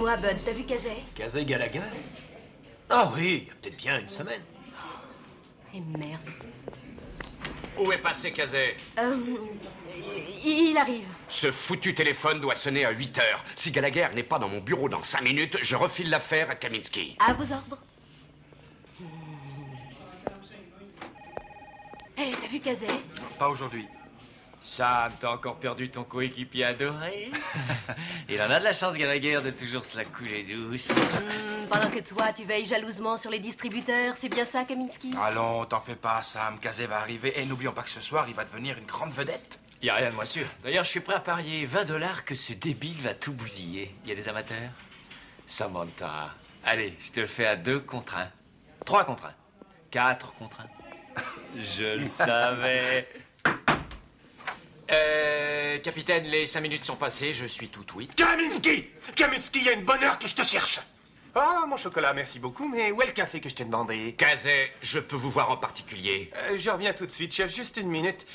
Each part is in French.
Dis-moi, Bud, t'as vu Kazay? Kazay Gallagher? Ah oui, il y a peut-être bien une semaine. Et merde. Où est passé Kazay? Il arrive. Ce foutu téléphone doit sonner à 8 heures. Si Gallagher n'est pas dans mon bureau dans 5 minutes, je refile l'affaire à Kaminsky. À vos ordres. Hé, t'as vu Kazay? Pas aujourd'hui. Sam, t'as encore perdu ton coéquipier adoré? Il en a de la chance, Gallagher, de toujours se la couler douce. Pendant que toi, tu veilles jalousement sur les distributeurs, c'est bien ça, Kaminsky? Allons, t'en fais pas, Sam. Kazay va arriver. Et n'oublions pas que ce soir, il va devenir une grande vedette. Y a rien de moins sûr. D'ailleurs, je suis prêt à parier 20 $ que ce débile va tout bousiller. Y a des amateurs? Samantha. Allez, je te le fais à 2 contre 1. 3 contre 1. 4 contre 1. Je le savais. Capitaine, les 5 minutes sont passées, je suis tout oui. Kaminsky! Kaminsky, il y a une bonne heure que je te cherche. Ah, mon chocolat, merci beaucoup, mais où est le café que je t'ai demandé? Kazay, je peux vous voir en particulier. Je reviens tout de suite, chef, juste une minute.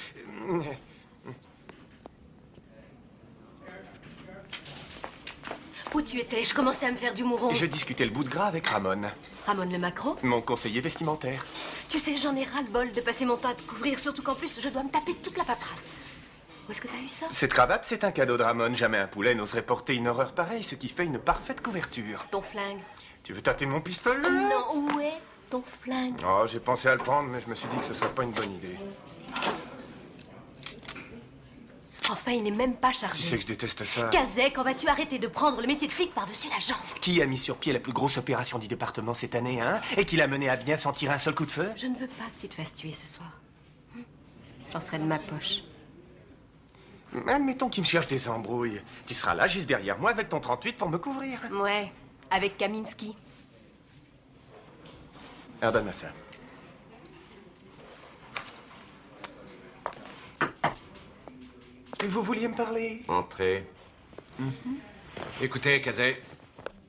Où tu étais? Je commençais à me faire du mouron. Je discutais le bout de gras avec Ramon, Ramon le macro? mon conseiller vestimentaire. Tu sais, j'en ai ras-le-bol de passer mon temps à te couvrir, surtout qu'en plus, je dois me taper toute la paperasse. Où est-ce que t'as eu ça? Cette cravate, c'est un cadeau de Ramon. Jamais un poulet n'oserait porter une horreur pareille, ce qui fait une parfaite couverture. Ton flingue. Tu veux tâter mon pistolet? Non, où est ton flingue? Oh, j'ai pensé à le prendre, mais je me suis dit que ce serait pas une bonne idée. Enfin, il n'est même pas Tu chargé. sais que je déteste ça. Kazay, quand vas-tu arrêter de prendre le métier de flic par-dessus la jambe? Qui a mis sur pied la plus grosse opération du département cette année, hein? Et qui l'a mené à bien sans tirer un seul coup de feu? Je ne veux pas que tu te fasses tuer ce soir. J'en serai de ma poche. Admettons qu'il me cherche des embrouilles. Tu seras là, juste derrière moi, avec ton 38 pour me couvrir. Ouais, avec Kaminsky. Alors, donne-moi ça. Vous vouliez me parler? Entrez. Écoutez, Kazay,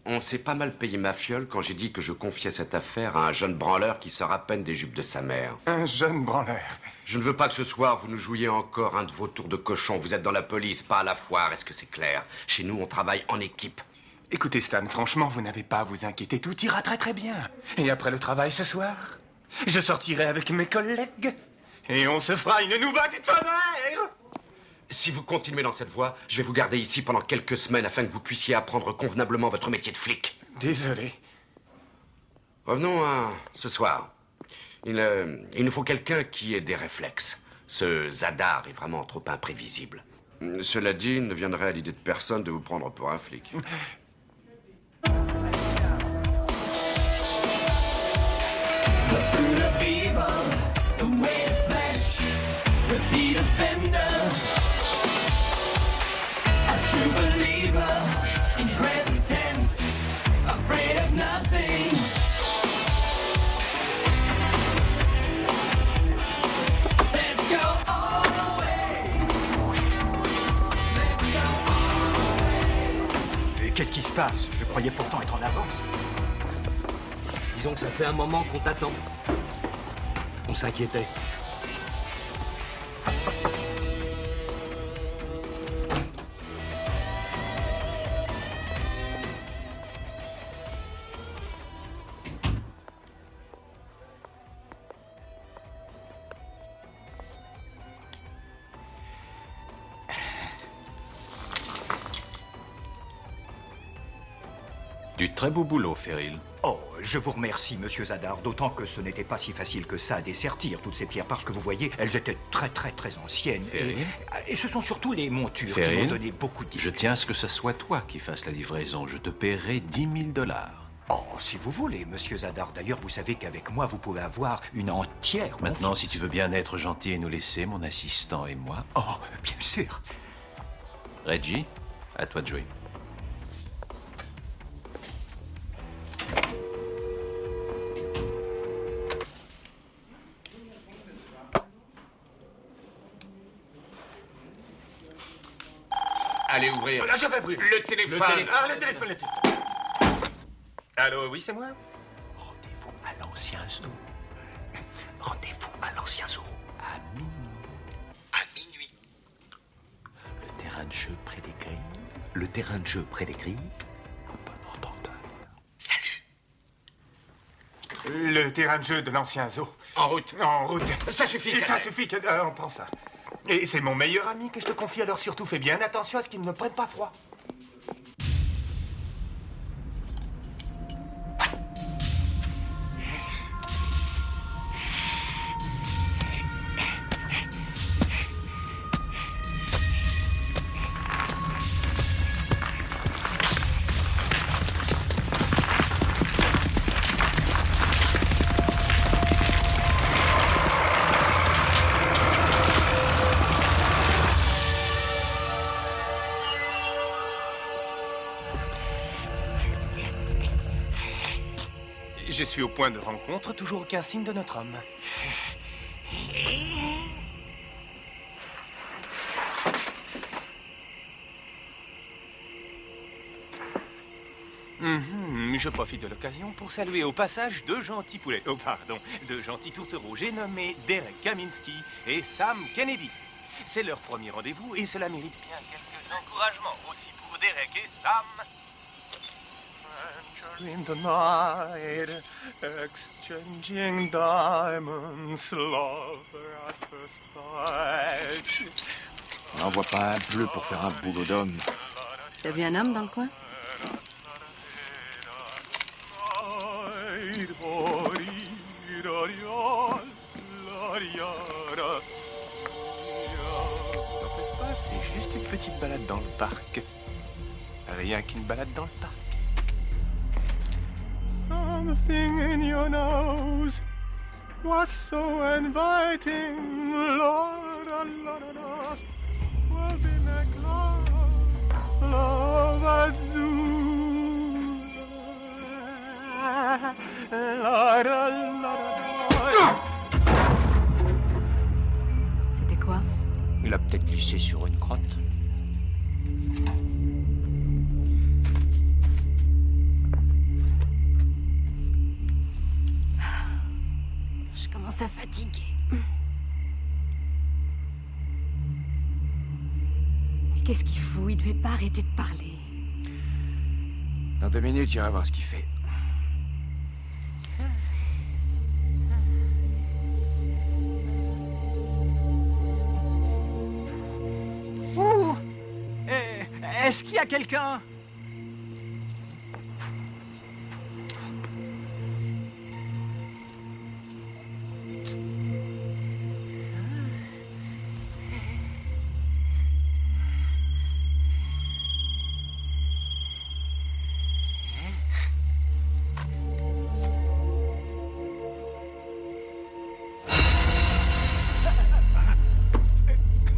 on s'est pas mal payé ma fiole quand j'ai dit que je confiais cette affaire à un jeune branleur qui sort à peine des jupes de sa mère. Un jeune branleur. Je ne veux pas que ce soir, vous nous jouiez encore un de vos tours de cochon. Vous êtes dans la police, pas à la foire, est-ce que c'est clair? Chez nous, on travaille en équipe. Écoutez, Stan, franchement, vous n'avez pas à vous inquiéter. Tout ira très très bien. Et après le travail ce soir, je sortirai avec mes collègues et on se fera une nouba du tonnerre. Si vous continuez dans cette voie, je vais vous garder ici pendant quelques semaines afin que vous puissiez apprendre convenablement votre métier de flic. Désolé. Revenons à ce soir. Il nous faut quelqu'un qui ait des réflexes. Ce Zadar est vraiment trop imprévisible. Cela dit, il ne viendrait à l'idée de personne de vous prendre pour un flic. Qu'est-ce qui se passe? Je croyais pourtant être en avance. Disons que ça fait un moment qu'on t'attend. On s'inquiétait. Du très beau boulot, Ferril. Oh, je vous remercie, monsieur Zadar, d'autant que ce n'était pas si facile que ça à dessertir toutes ces pierres, parce que vous voyez, elles étaient très anciennes. Et ce sont surtout les montures qui m'ont donné beaucoup d'idées. Je tiens à ce que ce soit toi qui fasses la livraison. Je te paierai 10 000 $. Oh, si vous voulez, monsieur Zadar. D'ailleurs, vous savez qu'avec moi, vous pouvez avoir une entière Maintenant, confiance. si tu veux bien être gentil et nous laisser, mon assistant et moi. Oh, bien sûr. Reggie, à toi de jouer. Allez ouvrir. Là, je vais ouvrir. Le téléphone. Le téléphone. Allô, oui, c'est moi? Rendez-vous à l'ancien zoo. Rendez-vous à l'ancien zoo. À minuit. À minuit. Le terrain de jeu près des grilles. Le terrain de jeu près des grilles. Bon Le terrain de jeu de l'ancien zoo. En route. En route. Ça suffit, Et ça Kazé. suffit, on prend ça. Et c'est mon meilleur ami que je te confie, alors surtout fais bien attention à ce qu'il ne prenne pas froid. Je suis au point de rencontre, toujours aucun signe de notre homme. Je profite de l'occasion pour saluer au passage deux gentils poulets. Oh, pardon, deux gentils tourtereaux. J'ai nommé Derek Kaminsky et Sam Kennedy. C'est leur premier rendez-vous et cela mérite bien quelques encouragements aussi pour Derek et Sam. In the night, exchanging diamonds, lover at first sight. On n'envoie pas un bleu pour faire un boulot d'homme. T'as vu un homme dans le coin? T'en faites pas, c'est juste une petite balade dans le parc. Rien qu'une balade dans le parc. Something in your nose was so inviting. La la la la la. Will be like love, love azul. La la la la. C'était quoi? Il a peut-être glissé sur une crotte. Je commence à fatiguer. Mais qu'est-ce qu'il fout? Il devait pas arrêter de parler. Dans 2 minutes, j'irai voir ce qu'il fait. Ouh! Est-ce qu'il y a quelqu'un?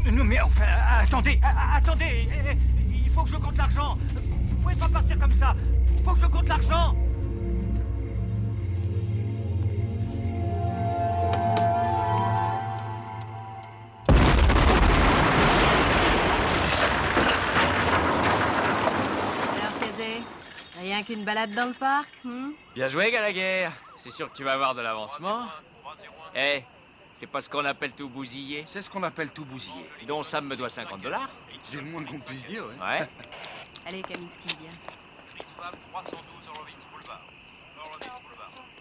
Non mais enfin, attendez, attendez, il faut que je compte l'argent. Vous pouvez pas partir comme ça. Il faut que je compte l'argent. Alors, Kazé, rien qu'une balade dans le parc, Bien joué, Gallagher. C'est sûr que tu vas avoir de l'avancement. Eh, c'est pas ce qu'on appelle tout bousiller. C'est ce qu'on appelle tout bousiller. Dont Sam me doit $50. C'est le moins qu'on puisse dire, ouais. Ouais. Allez, Kaminsky, viens.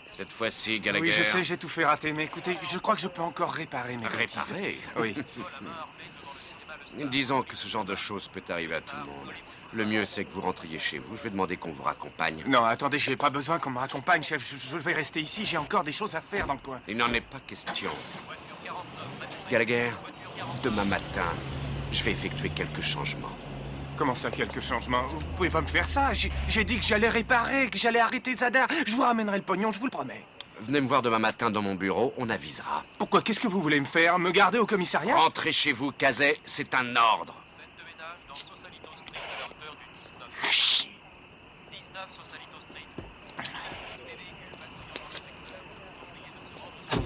Cette fois-ci, Gallagher... Oui, je sais, j'ai tout fait rater, mais écoutez, je crois que je peux encore réparer mes bêtises. Réparer? Oui. Disons que ce genre de choses peut arriver à tout le monde. Le mieux, c'est que vous rentriez chez vous. Je vais demander qu'on vous raccompagne. Non, attendez, j'ai pas besoin qu'on me raccompagne, chef. Je vais rester ici, j'ai encore des choses à faire dans le coin. Il n'en est pas question. Gallagher, demain matin, je vais effectuer quelques changements. Comment ça, quelques changements? Vous pouvez pas me faire ça. J'ai dit que j'allais réparer, que j'allais arrêter Zadar. Je vous ramènerai le pognon, je vous le promets. Venez me voir demain matin dans mon bureau, on avisera. Pourquoi? Qu'est-ce que vous voulez me faire? Me garder au commissariat? Rentrez chez vous, Kazé, c'est un ordre. Chier. 19 Sausalito Street. Tous les véhicules bâtis dans le secteur sont priés de se rendre sur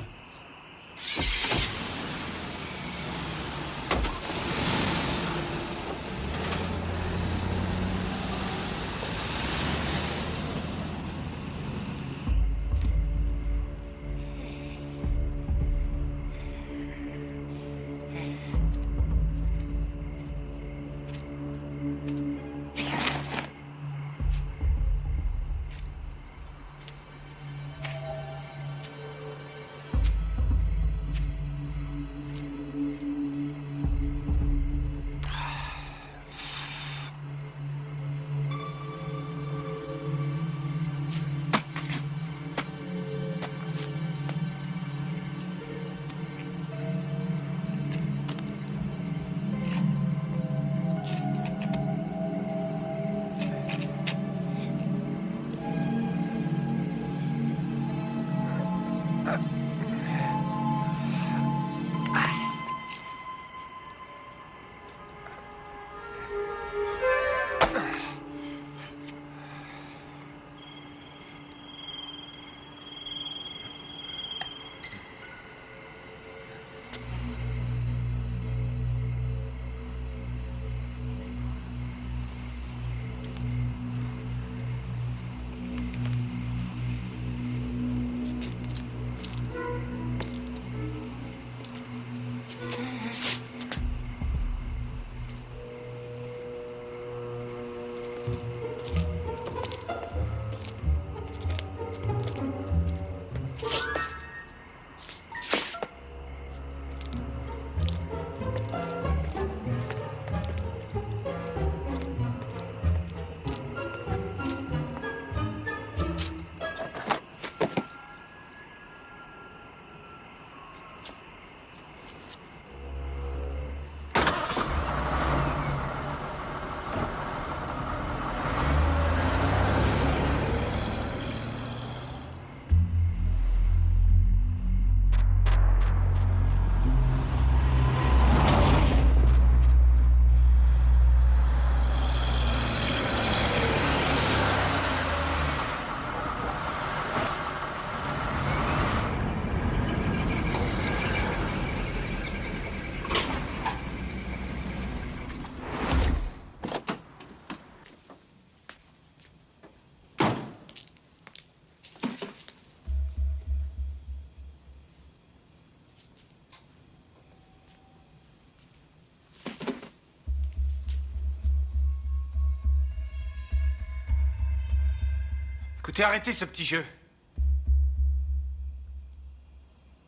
Écoutez, arrêtez ce petit jeu.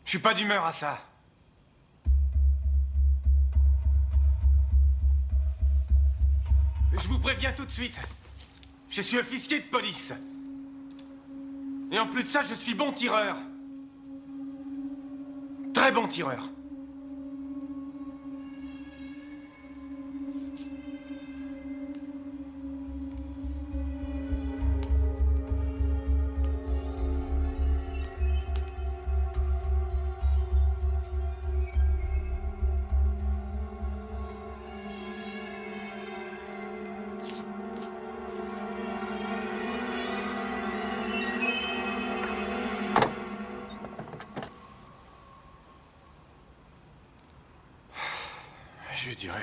Je suis pas d'humeur à ça. Je vous préviens tout de suite. Je suis officier de police. Et en plus de ça, je suis bon tireur. Très bon tireur. J'ai dû rêver.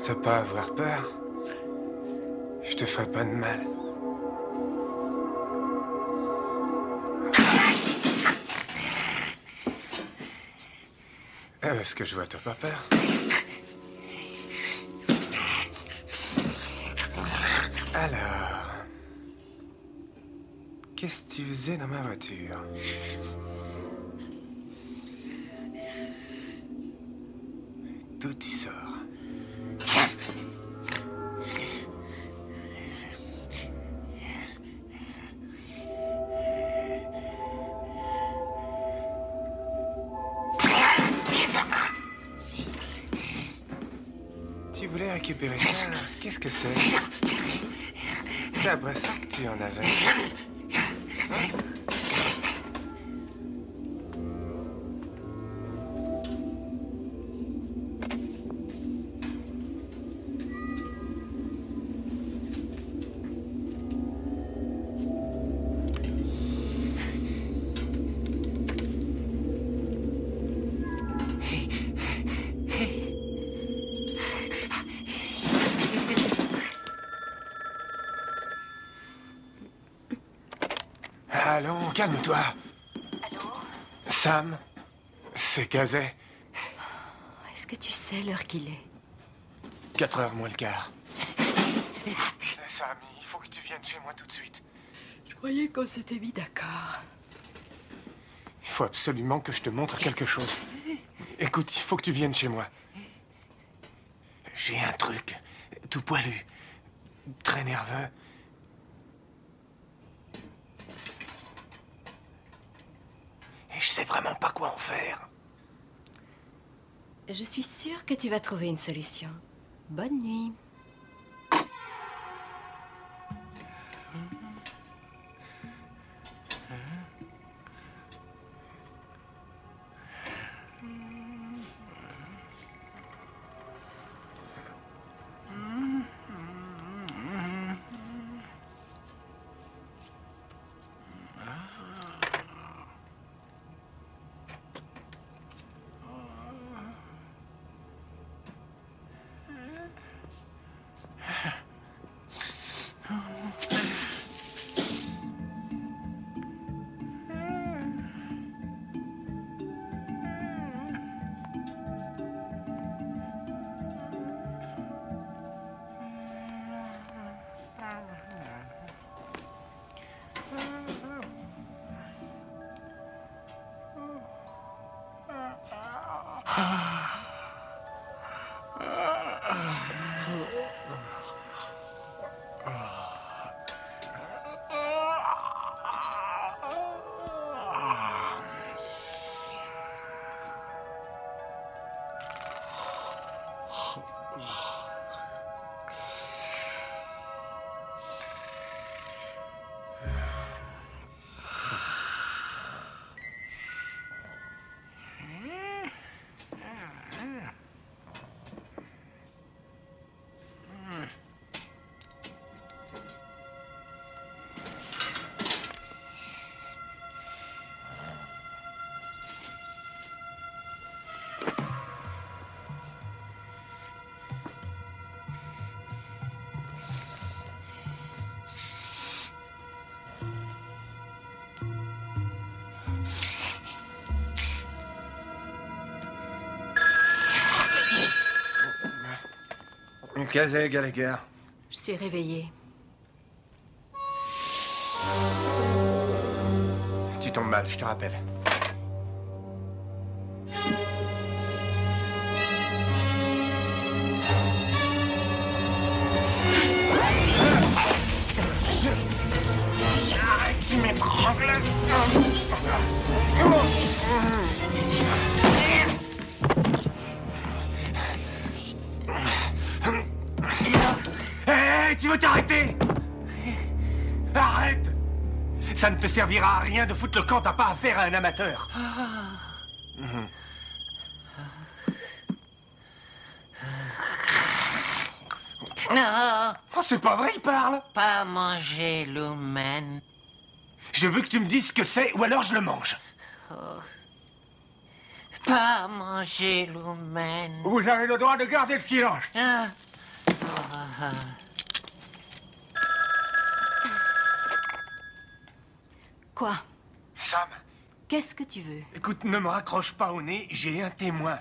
T'as pas à avoir peur. Je te ferai pas de mal. Est-ce que je vois, t'as pas peur? Alors... Qu'est-ce que tu faisais dans ma voiture? D'où tu sors? Tu voulais récupérer ça? Qu'est-ce que c'est? C'est après ça que tu en avais. Allons, calme-toi. Allô? Sam, c'est Kazé. Est-ce que tu sais l'heure qu'il est? 4h moins le quart. Sam, il faut que tu viennes chez moi tout de suite. Je croyais qu'on s'était mis d'accord. Il faut absolument que je te montre quelque chose. Écoute, il faut que tu viennes chez moi. J'ai un truc, tout poilu, très nerveux. Et je sais vraiment pas quoi en faire. Je suis sûre que tu vas trouver une solution. Bonne nuit. Casey Gallagher. Je suis réveillée. Tu tombes mal, je te rappelle. Arrête, tu m'étrangles. Hé, tu veux t'arrêter? Arrête! Ça ne te servira à rien de foutre le camp, t'as pas affaire à un amateur. Non, Oh, c'est pas vrai, il parle. pas manger l'humain. Je veux que tu me dises ce que c'est, ou alors je le mange. Pas manger l'humain. Vous avez le droit de garder le silence. Quoi? Sam, Qu'est-ce que tu veux? écoute, ne me raccroche pas au nez, j'ai un témoin.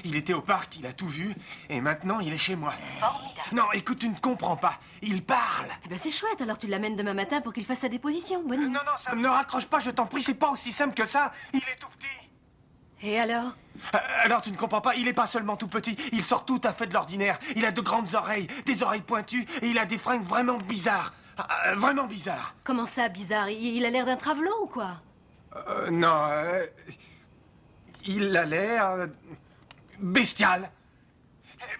Il était au parc, il a tout vu, et maintenant il est chez moi. Formidable. Non, écoute, tu ne comprends pas. Il parle. Eh ben c'est chouette, alors tu l'amènes demain matin pour qu'il fasse sa déposition. Bonne nuit. Non, Sam, ne raccroche pas, je t'en prie, c'est pas aussi simple que ça. Il est tout petit. Et alors? Alors tu ne comprends pas, il est pas seulement tout petit, il sort tout à fait de l'ordinaire. Il a de grandes oreilles, des oreilles pointues, et il a des fringues vraiment bizarres. Vraiment bizarres. Comment ça, bizarre? Il a l'air d'un travelot ou quoi? Non, il a l'air... bestial.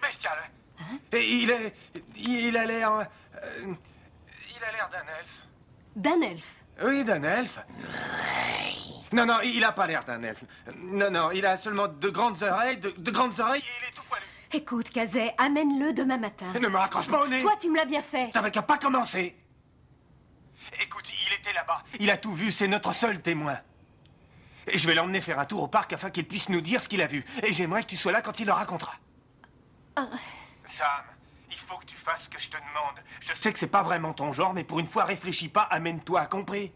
Bestial. Hein? Et il a l'air... il a l'air d'un elfe. D'un elfe? Oui, d'un elfe. Non, il a pas l'air d'un elfe. Non, il a seulement de grandes oreilles, de grandes oreilles et il est tout poilu. Écoute, Casey, amène-le demain matin. Ne me raccroche pas au nez. Toi, tu me l'as bien fait. T'avais qu'à pas commencer. Écoute, il était là-bas. Il a tout vu, c'est notre seul témoin. Et je vais l'emmener faire un tour au parc afin qu'il puisse nous dire ce qu'il a vu. Et j'aimerais que tu sois là quand il le racontera. Sam, il faut que tu fasses ce que je te demande. Je sais que c'est pas vraiment ton genre, mais pour une fois, réfléchis pas, amène-toi, compris?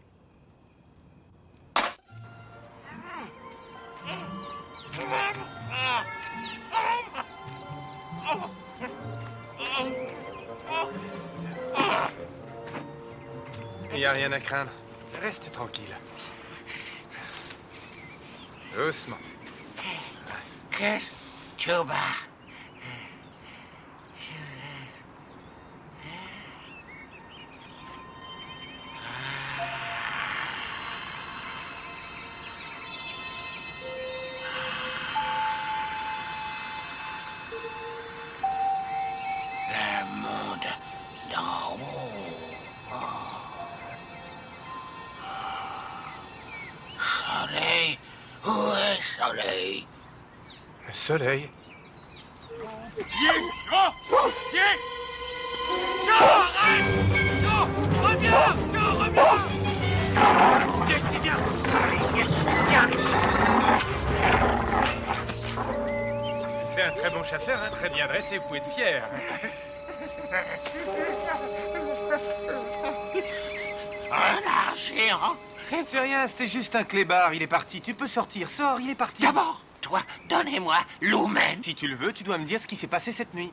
Il n'y a rien à craindre. Reste tranquille. Doucement. Que Chuba. Le monde d'en haut. Soleil, où est Soleil? Le soleil. C'est un très bon chasseur, hein, très bien dressé, vous pouvez être fier. Un géant. C'est rien, c'était juste un clébard, il est parti. Tu peux sortir, sors, il est parti. D'abord, toi, donnez-moi l'humain. Si tu le veux, tu dois me dire ce qui s'est passé cette nuit.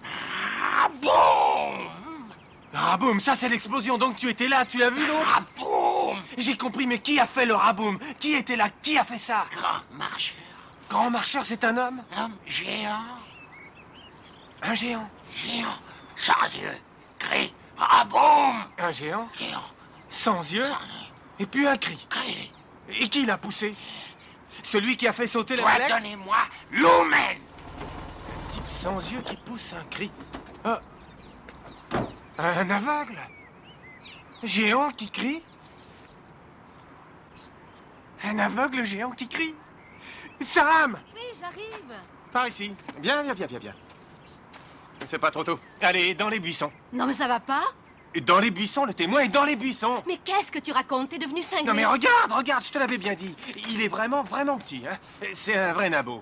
Raboum! Raboum, ça c'est l'explosion, donc tu étais là, tu l'as vu l'autre? Raboum! J'ai compris, mais qui a fait le raboum? Qui était là? Qui a fait ça? Grand marcheur. Grand marcheur, c'est un homme? Homme géant. Un géant. Géant. Sans yeux. Cri. Raboum! Un géant? Géant. Sans yeux? Et puis un cri. Cri. Et qui l'a poussé? Celui qui a fait sauter la Toi, mallette? donnez-moi l'humain. Un type sans yeux qui pousse un cri. Un aveugle? Géant qui crie? Un aveugle géant qui crie? Sam! Oui, j'arrive. Par ici. Viens. C'est pas trop tôt. Allez, dans les buissons. Non, mais ça va pas? Dans les buissons, le témoin est dans les buissons. Mais qu'est-ce que tu racontes? T'es devenu cinglé. Non mais regarde, je te l'avais bien dit. Il est vraiment petit, hein. C'est un vrai nabo.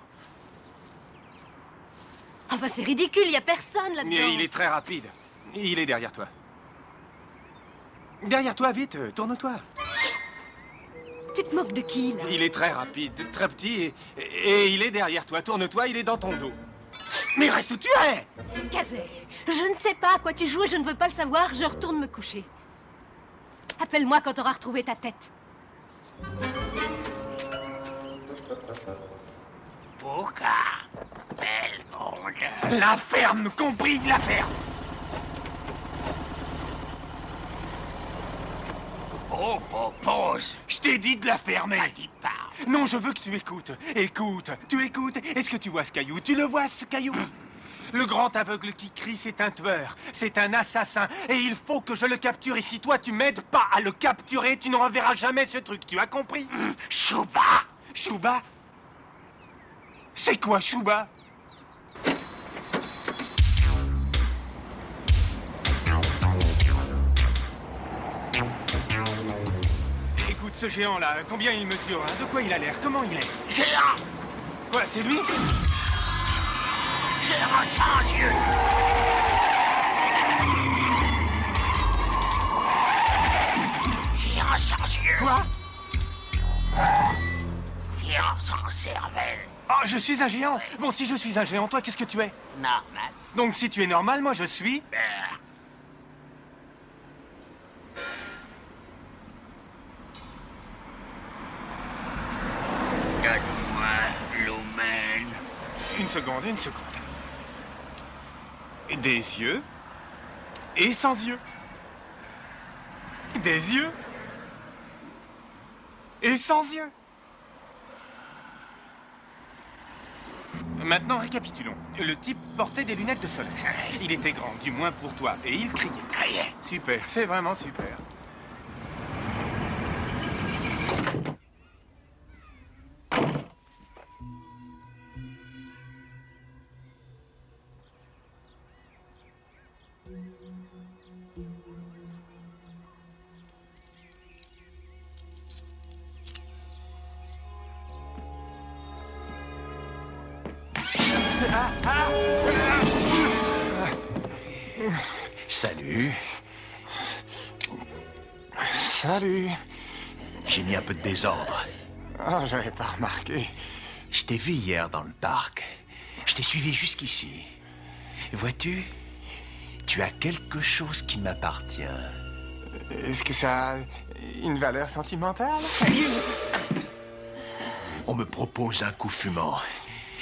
Enfin, c'est ridicule, y a personne là-dedans. Mais il est très rapide. Il est derrière toi. Derrière toi, vite, tourne-toi. Tu te moques de qui, là? Il est très rapide, très petit, et il est derrière toi. Tourne-toi, il est dans ton dos. Mais reste où tu es! Kazé, je ne sais pas à quoi tu joues et je ne veux pas le savoir. Je retourne me coucher. Appelle-moi quand t'auras retrouvé ta tête. Pouka, belle ronde. La ferme, compris? La ferme! Oh, pause. Je t'ai dit de la fermer. Dis pas. Non, je veux que tu écoutes. Écoute, tu écoutes. Est-ce que tu vois ce caillou? Tu le vois, ce caillou? Le grand aveugle qui crie, c'est un tueur. C'est un assassin. Et il faut que je le capture. Et si toi, tu m'aides pas à le capturer, tu ne reverras jamais ce truc. Tu as compris? Chouba. Chouba? C'est quoi, Chouba? Écoute, ce géant-là, combien il mesure, hein? De quoi il a l'air? Comment il est? Géant. Quoi, c'est lui? Géant sans yeux. Géant sans yeux. Quoi? Géant sans cervelle. Oh, je suis un géant. Bon, si je suis un géant, toi, qu'est-ce que tu es? Normal. Donc, si tu es normal, moi, je suis... Donne-moi l'Omen. Une seconde, une seconde. Des yeux et sans yeux. Des yeux et sans yeux. Maintenant, récapitulons. Le type portait des lunettes de soleil. Il était grand, du moins pour toi, et il criait. Criait. Super, c'est vraiment super. Salut. Salut. J'ai mis un peu de désordre. Oh, j'avais pas remarqué. Je t'ai vu hier dans le parc. Je t'ai suivi jusqu'ici. Vois-tu, tu as quelque chose qui m'appartient. Est-ce que ça a une valeur sentimentale? On me propose un coup fumant.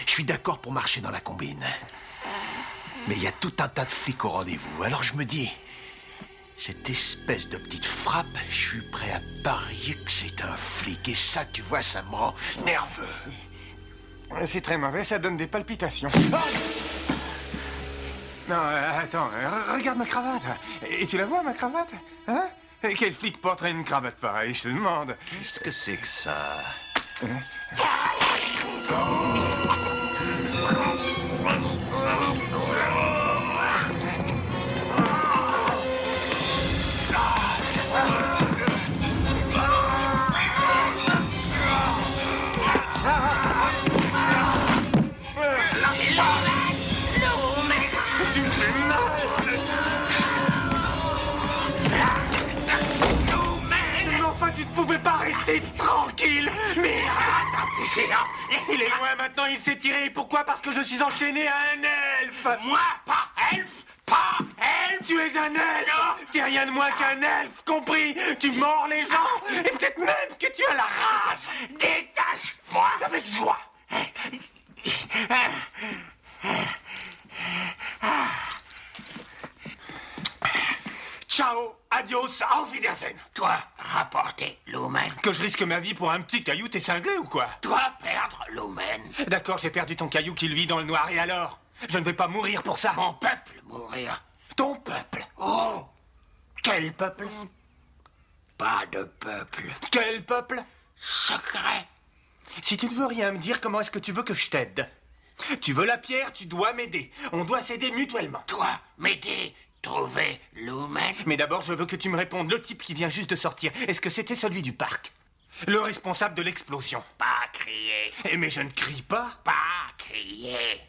Je suis d'accord pour marcher dans la combine. Mais il y a tout un tas de flics au rendez-vous. Alors je me dis, cette espèce de petite frappe, je suis prêt à parier que c'est un flic. Et ça, tu vois, ça me rend nerveux. C'est très mauvais, ça donne des palpitations. Oh non, attends, regarde ma cravate. Et tu la vois, ma cravate? Hein? Quel flic porterait une cravate pareille, je te demande? Qu'est-ce que c'est que ça? Tu me fais mal! Mais enfin, tu ne pouvais pas rester tranquille! Mais il est loin maintenant, il s'est tiré. Pourquoi? Parce que je suis enchaîné à un elfe! Moi, pas elfe! Pas elfe! Tu es un elfe! Tu es rien de moins qu'un elfe, compris? Tu mords les gens, et peut-être même que tu as la rage! Détache-moi! Avec joie! Ciao, adios, auf Wiedersehen. Toi, rapporter l'Omen. Que je risque ma vie pour un petit caillou, t'es cinglé ou quoi? Toi, perdre l'Omen. D'accord, j'ai perdu ton caillou qui luit dans le noir, et alors? Je ne vais pas mourir pour ça. Mon peuple mourir. Ton peuple? Oh! Quel peuple? Pas de peuple. Quel peuple? Secret. Si tu ne veux rien me dire, comment est-ce que tu veux que je t'aide? Tu veux la pierre, tu dois m'aider. On doit s'aider mutuellement. Toi, m'aider, trouver l'Omen. Mais d'abord, je veux que tu me répondes. Le type qui vient juste de sortir, est-ce que c'était celui du parc? Le responsable de l'explosion? Pas crier. Eh, mais je ne crie pas. Pas crier.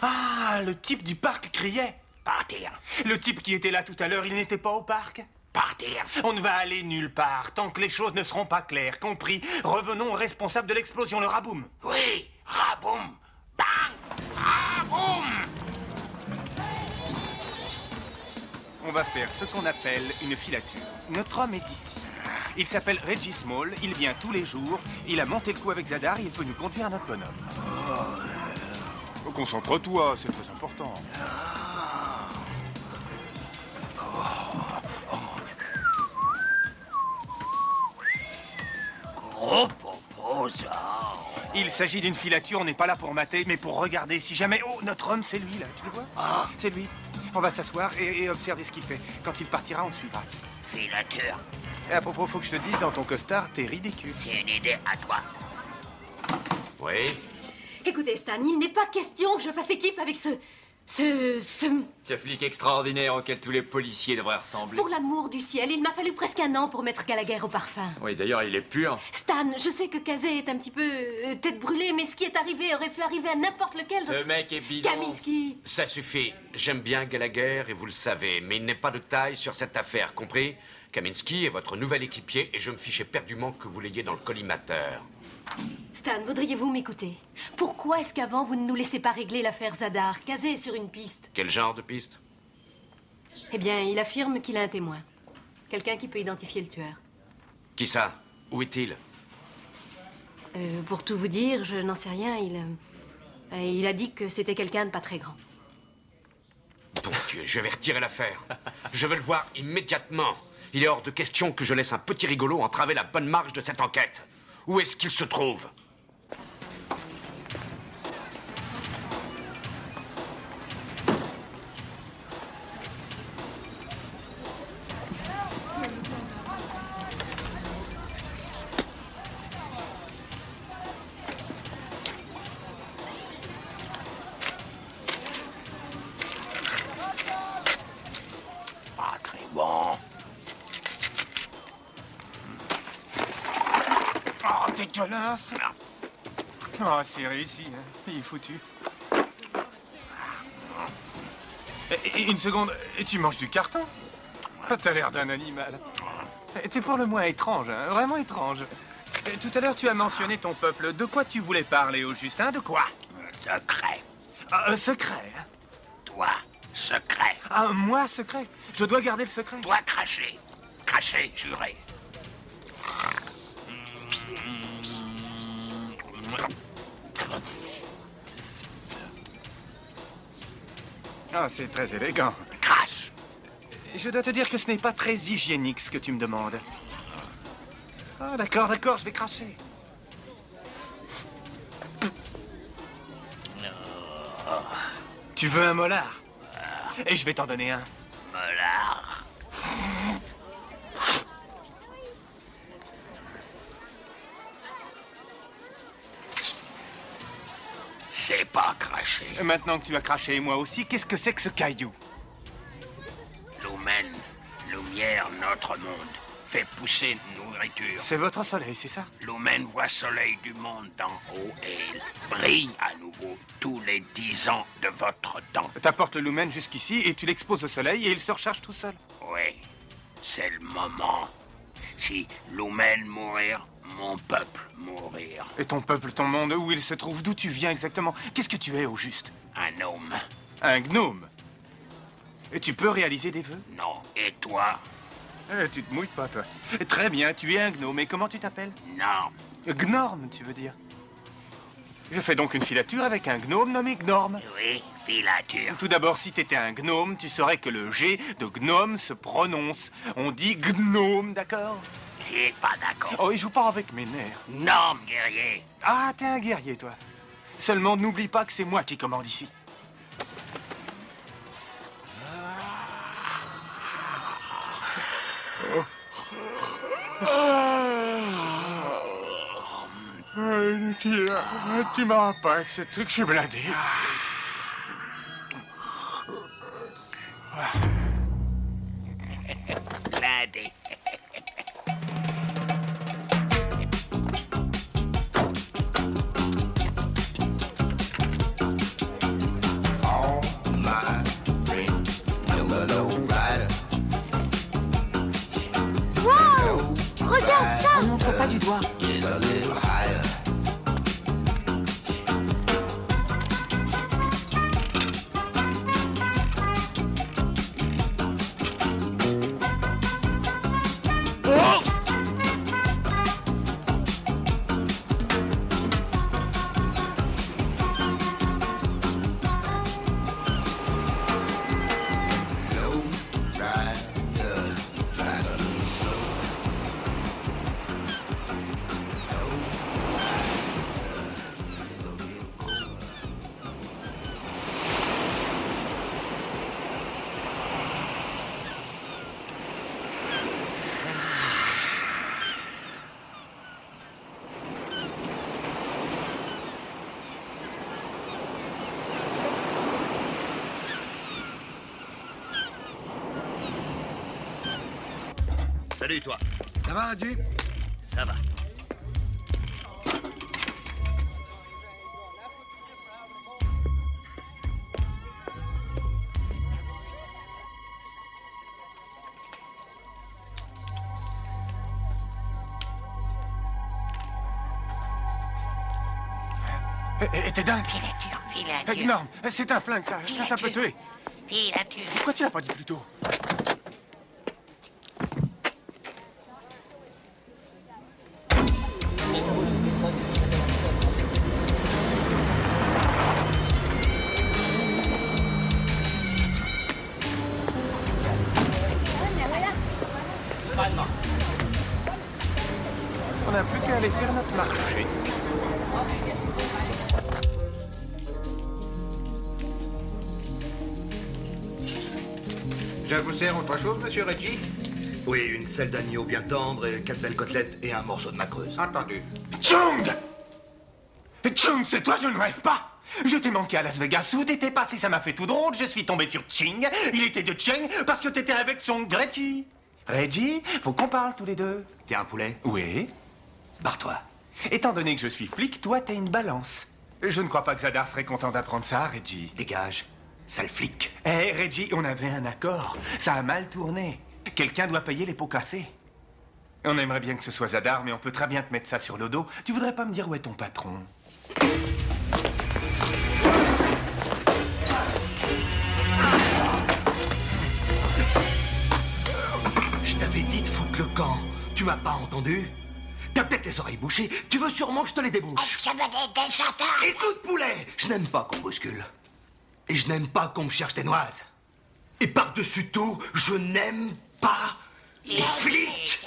Ah, le type du parc criait. Partir. Le type qui était là tout à l'heure, il n'était pas au parc? Partir. On ne va aller nulle part tant que les choses ne seront pas claires, compris? Revenons au responsable de l'explosion, le Raboum. Oui, Raboum. Bang! Raboum! On va faire ce qu'on appelle une filature. Notre homme est ici. Il s'appelle Reggie Small, il vient tous les jours, il a monté le coup avec Zadar et il peut nous conduire notre bonhomme. Concentre-toi, c'est très important. Gros popo, ça. Il s'agit d'une filature, on n'est pas là pour mater, mais pour regarder si jamais... Oh, notre homme, c'est lui, là, tu le vois? Ah. C'est lui. On va s'asseoir et observer ce qu'il fait. Quand il partira, on le suivra. Filature. Et à propos, faut que je te dise, dans ton costard, t'es ridicule. J'ai une idée à toi. Oui? Écoutez, Stan, il n'est pas question que je fasse équipe avec ce flic extraordinaire auquel tous les policiers devraient ressembler. Pour l'amour du ciel, il m'a fallu presque un an pour mettre Gallagher au parfum. Oui, d'ailleurs, il est pur. Stan, je sais que Kazé est un petit peu tête brûlée, mais ce qui est arrivé aurait pu arriver à n'importe lequel. Ce mec est bidon. Kaminski. Ça suffit. J'aime bien Gallagher et vous le savez, mais il n'est pas de taille sur cette affaire, compris? Kaminski est votre nouvel équipier et je me fiche éperdument que vous l'ayez dans le collimateur. Stan, voudriez-vous m'écouter? Pourquoi est-ce qu'avant vous ne nous laissez pas régler l'affaire Zadar? Kazé est sur une piste. Quel genre de piste? Eh bien, il affirme qu'il a un témoin. Quelqu'un qui peut identifier le tueur. Qui ça? Où est-il? Pour tout vous dire, je n'en sais rien. Il a dit que c'était quelqu'un de pas très grand. Bon Dieu, je vais retirer l'affaire. Je veux le voir immédiatement. Il est hors de question que je laisse un petit rigolo entraver la bonne marche de cette enquête. Où est-ce qu'il se trouve? Pas très bon. Oh, dégueulasse! Oh, c'est réussi, hein. Il est foutu. Et une seconde, et tu manges du carton? Ah, t'as l'air d'un animal. T'es pour le moins étrange, hein, vraiment étrange. Et tout à l'heure, tu as mentionné ton peuple. De quoi tu voulais parler au juste, hein? De quoi? Secret. Ah, secret, hein? Toi, secret. Ah, moi, secret? Je dois garder le secret? Toi, cracher. Cracher, juré. Ah, c'est très élégant. Crache. Je dois te dire que ce n'est pas très hygiénique ce que tu me demandes. Ah, d'accord, d'accord, je vais cracher. Tu veux un molar? Et je vais t'en donner un. Molar. C'est pas craché. Maintenant que tu as craché, et moi aussi, qu'est-ce que c'est que ce caillou? Lumen, lumière, notre monde. Fait pousser nourriture. C'est votre soleil, c'est ça? Lumen voit soleil du monde d'en haut et il brille à nouveau tous les 10 ans de votre temps. T'apportes le lumen jusqu'ici et tu l'exposes au soleil et il se recharge tout seul. Oui, c'est le moment. Si Lumen mourir, mon peuple mourir. Et ton peuple, ton monde, où il se trouve? D'où tu viens exactement? Qu'est-ce que tu es au juste? Un homme. Un gnome? Et tu peux réaliser des vœux? Non. Et toi? Tu te mouilles pas, toi. Très bien, tu es un gnome. Et comment tu t'appelles? Non. Gnorm, tu veux dire? Je fais donc une filature avec un gnome nommé Gnorm. Oui, filature. Tout d'abord, si t'étais un gnome, tu saurais que le G de gnome se prononce. On dit gnome, d'accord? J'ai pas d'accord. Oh, il joue pas avec mes nerfs. Non, guerrier. Ah, t'es un guerrier, toi. Seulement, n'oublie pas que c'est moi qui commande ici. Tu m'auras pas avec ce truc, je suis blindé. Blindé. Wow! Regarde ça! On montre pas du doigt. Salut, toi. Ça va, Reggie? Ça va. T'es dingue. Filature. Norm, c'est un flingue, ça peut tuer. Filature. Pourquoi tu l'as pas dit plus tôt? On n'a plus qu'à aller faire notre marché. Je vous sers autre chose, monsieur Reggie? Oui, une selle d'agneau bien tendre et 4 belles côtelettes et un morceau de macreuse. Entendu. Chung! Chung, c'est toi, je ne rêve pas! Je t'ai manqué à Las Vegas, où t'étais passé, ça m'a fait tout drôle, je suis tombé sur Ching, il était de Cheng parce que t'étais avec son Reggie. Reggie, faut qu'on parle tous les deux. Tiens, un poulet? Oui. Barre-toi. Étant donné que je suis flic, toi, t'as une balance. Je ne crois pas que Zadar serait content d'apprendre ça, Reggie. Dégage, sale flic. Hé, Reggie, on avait un accord. Ça a mal tourné. Quelqu'un doit payer les pots cassés. On aimerait bien que ce soit Zadar, mais on peut très bien te mettre ça sur le dos. Tu voudrais pas me dire où est ton patron? Je t'avais dit de foutre le camp. Tu m'as pas entendu? T'as peut-être les oreilles bouchées. Tu veux sûrement que je te les débouche. Est-ce que vous des chatons? Écoute, poulet, je n'aime pas qu'on bouscule. Et je n'aime pas qu'on me cherche des noises. Et par-dessus tout, je n'aime pas les flics.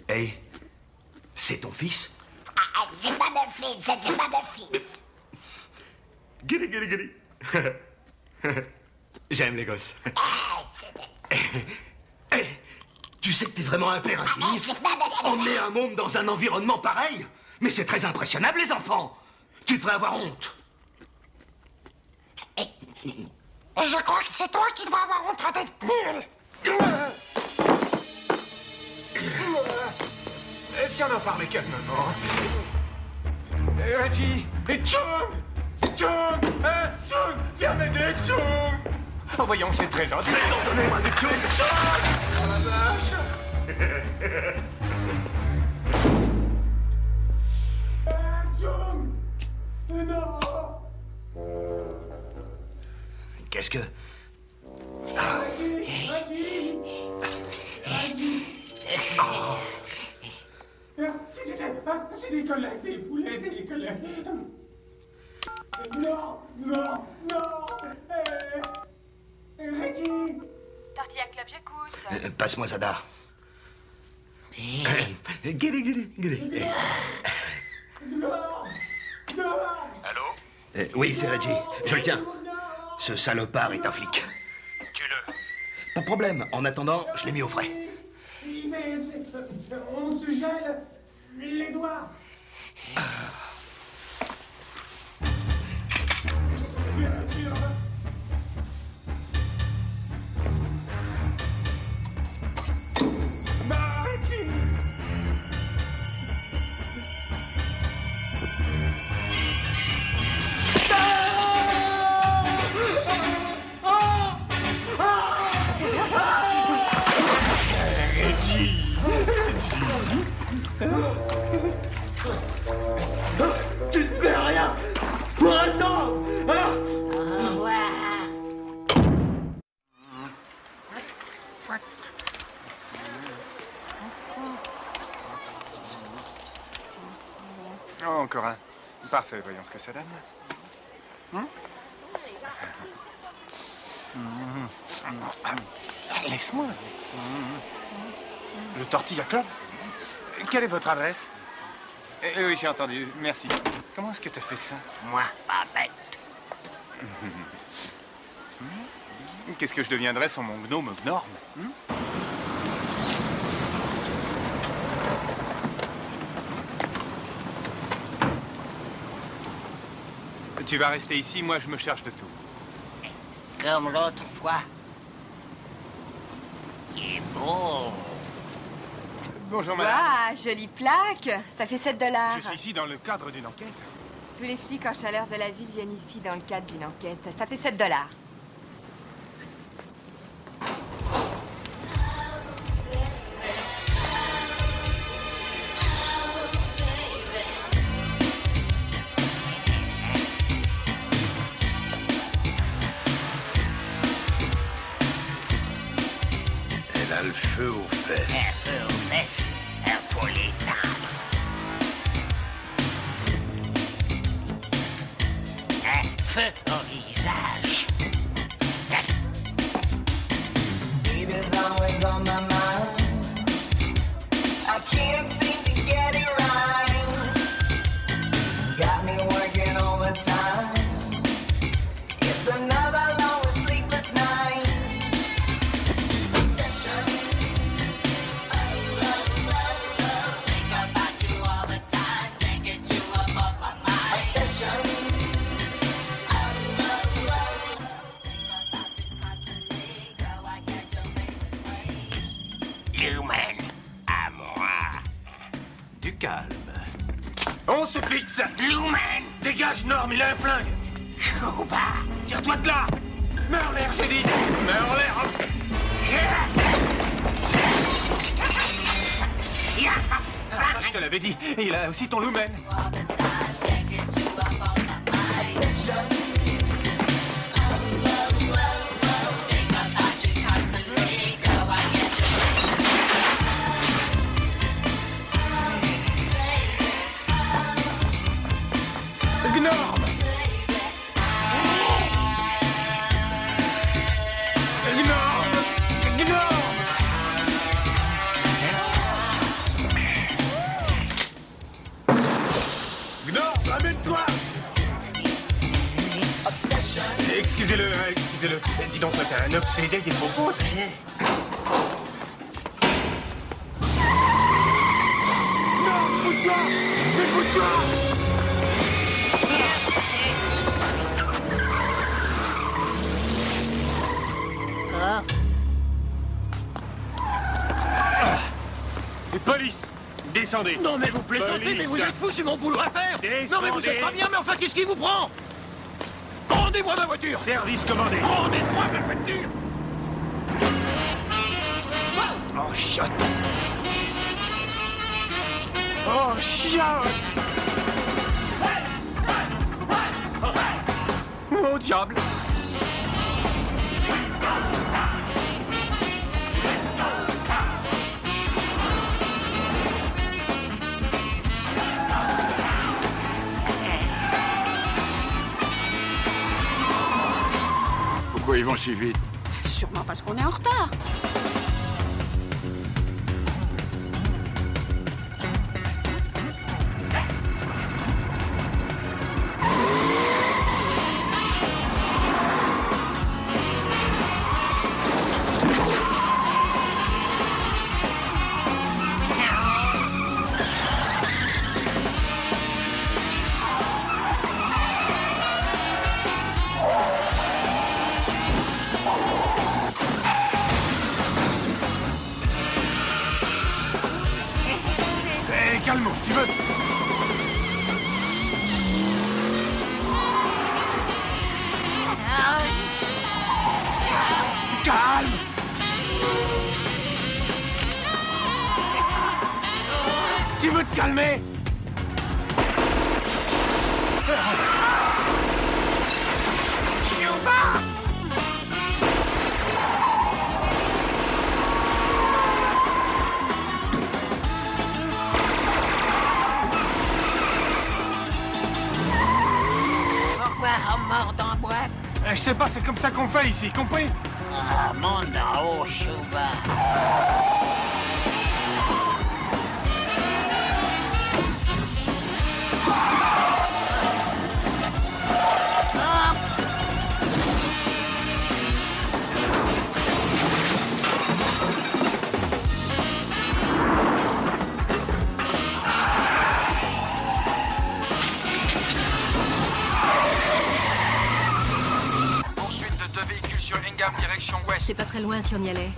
Hey, c'est ton fils? C'est pas mon fils, c'est pas mon fils. Guili, guili, guili. J'aime les gosses. Hey, tu sais que t'es vraiment impératif. Emmener un môme dans un environnement pareil? Mais c'est très impressionnable, les enfants. Tu devrais avoir honte. Je crois que c'est toi qui devrais avoir honte d'être nul. Si on en parlait calmement. Reggie! Et Chung! Chung! Chung! Viens m'aider, Chung! Oh, voyons, c'est très gentil. Donnez-moi du Chung! Oh la vache! Chung! Non! Qu'est-ce que... Reggie! C'est des collègues, des poulets, des collègues. Non, non, non. Reggie. Tortilla Club, j'écoute. Passe-moi Zadar. Guili, guili, guili. Non, non. Allô? Oui, c'est Reggie. Je le tiens. Ce salopard est un flic. Tue-le. Pas de problème. En attendant, je l'ai mis au frais. On se gèle les doigts. Qu'est-ce que tu fais, Reggie? Tu ne fais rien pour attendre, hein? Au revoir. Oh, encore un. Parfait, voyons ce que ça donne. Laisse-moi. Le Tortilla Club? Quelle est votre adresse? Oui, j'ai entendu. Merci. Comment est-ce que tu as fait ça? Moi, pas bête. Qu'est-ce que je deviendrais sans mon gnome Gnorm? Tu vas rester ici, moi je me charge de tout. Comme l'autre fois. Oh. Bonjour, madame. Waouh, jolie plaque. Ça fait 7 $. Je suis ici dans le cadre d'une enquête. Tous les flics en chaleur de la ville viennent ici dans le cadre d'une enquête. Ça fait 7 $. Elle a le feu aux fesses. Un feu aux fesses, il faut l'éteindre. Un feu au visage. Baby's always on my mind. I can't seem to get it right. Got me working overtime. It's another long sleepless night. Obsession. Think about you all the time. Can't get you up off my mind. Obsession. Lumen, à moi. Du calme. On se fixe. Lumen. Dégage, Norm, il a un flingue. Chouba. Tire-toi de là. Meurs l'air, j'ai dit. Meurs l'air. Ah, je te l'avais dit. Il a aussi ton lumen. Gnorm. Gnorm, amène-toi. Excusez-le, excusez-le. Dis donc, toi, t'es un obsédé des propos. Non, pousse-toi. Mais pousse-toi. Police, descendez. Non mais vous plaisantez, Police. mais vous êtes fous, c'est mon boulot à faire. Descendez. Non mais vous êtes pas bien, mais enfin qu'est-ce qui vous prend? Rendez-moi ma voiture. Service commandé. Rendez-moi ma voiture. Oh, chiotte. Oh, chiotte. Oh, diable. Pourquoi ils vont si vite? Sûrement parce qu'on est en retard. Calme, si tu veux. Calme. Tu veux te calmer? Mort en boîte. Je sais pas, c'est comme ça qu'on fait ici, compris? Ah, mon haut, Chouba. Poursuite de 2 véhicules sur Ingham, direction ouest. C'est pas très loin si on y allait.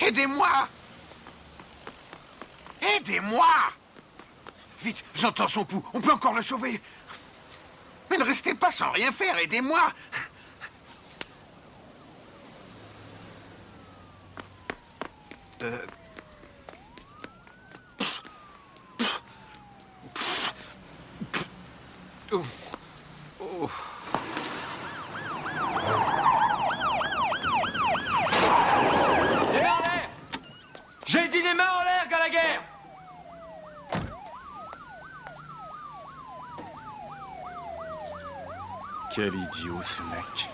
Aidez-moi! Aidez-moi! Vite, j'entends son pouls. On peut encore le sauver. Mais ne restez pas sans rien faire. Aidez-moi! Oh. Oh. Les mains en l'air! J'ai dit les mains en l'air, Gallagher! Quel idiot, ce mec.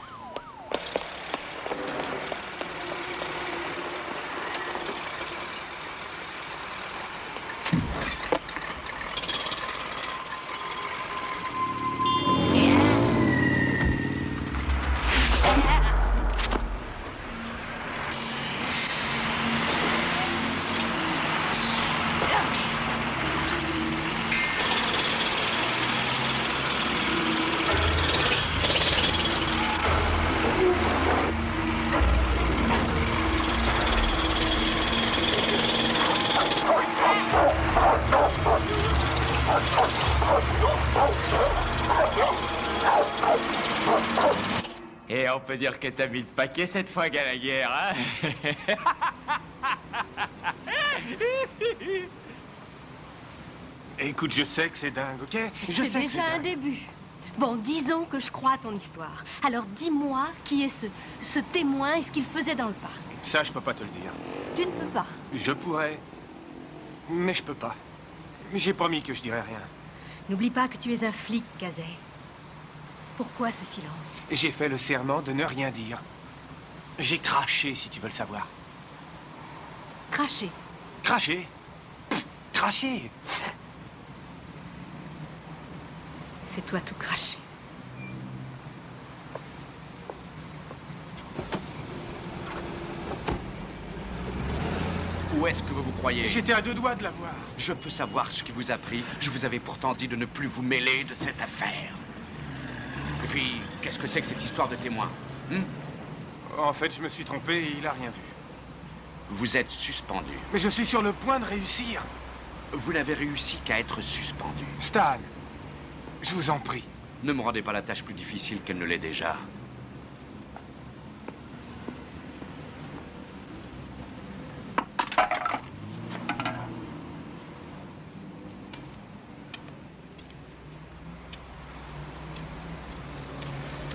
Et on peut dire que t'as mis le paquet cette fois, Gallagher, hein? Écoute, je sais que c'est dingue, ok? C'est déjà un début. Bon, disons que je crois à ton histoire. Alors dis-moi qui est ce témoin et ce qu'il faisait dans le parc. Ça, je peux pas te le dire. Tu ne peux pas. Je pourrais, mais je peux pas. J'ai promis que je dirais rien. N'oublie pas que tu es un flic, Casey. Pourquoi ce silence? J'ai fait le serment de ne rien dire. J'ai craché, si tu veux le savoir. Cracher. Craché? Pff, craché? C'est toi tout craché. Où est-ce que vous vous croyez? J'étais à 2 doigts de la voir. Je peux savoir ce qui vous a pris. Je vous avais pourtant dit de ne plus vous mêler de cette affaire. Et puis, qu'est-ce que c'est que cette histoire de témoin? En fait, je me suis trompé et il a rien vu. Vous êtes suspendu. Mais je suis sur le point de réussir. Vous n'avez réussi qu'à être suspendu. Stan, je vous en prie. Ne me rendez pas la tâche plus difficile qu'elle ne l'est déjà.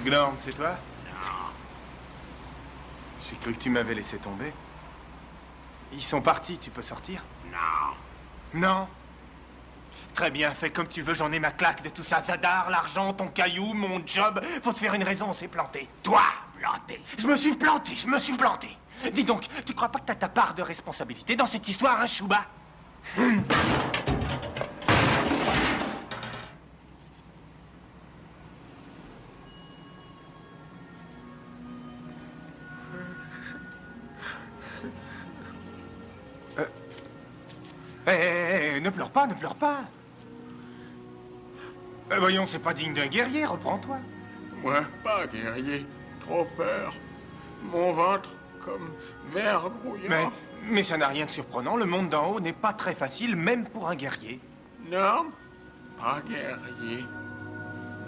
Gnorm, c'est toi? Non. J'ai cru que tu m'avais laissé tomber. Ils sont partis, tu peux sortir? Non. Non? Très bien, fais comme tu veux, j'en ai ma claque de tout ça. Zadar, l'argent, ton caillou, mon job. Faut se faire une raison, on s'est planté. Toi, planté. Je me suis planté. Dis donc, tu crois pas que t'as ta part de responsabilité dans cette histoire, hein, Chouba? Ne pleure pas, ne pleure pas. Voyons, c'est pas digne d'un guerrier, reprends-toi. Moi, pas guerrier. Trop peur. Mon ventre, comme verre grouillant. Mais ça n'a rien de surprenant. Le monde d'en haut n'est pas très facile, même pour un guerrier. Non, pas guerrier.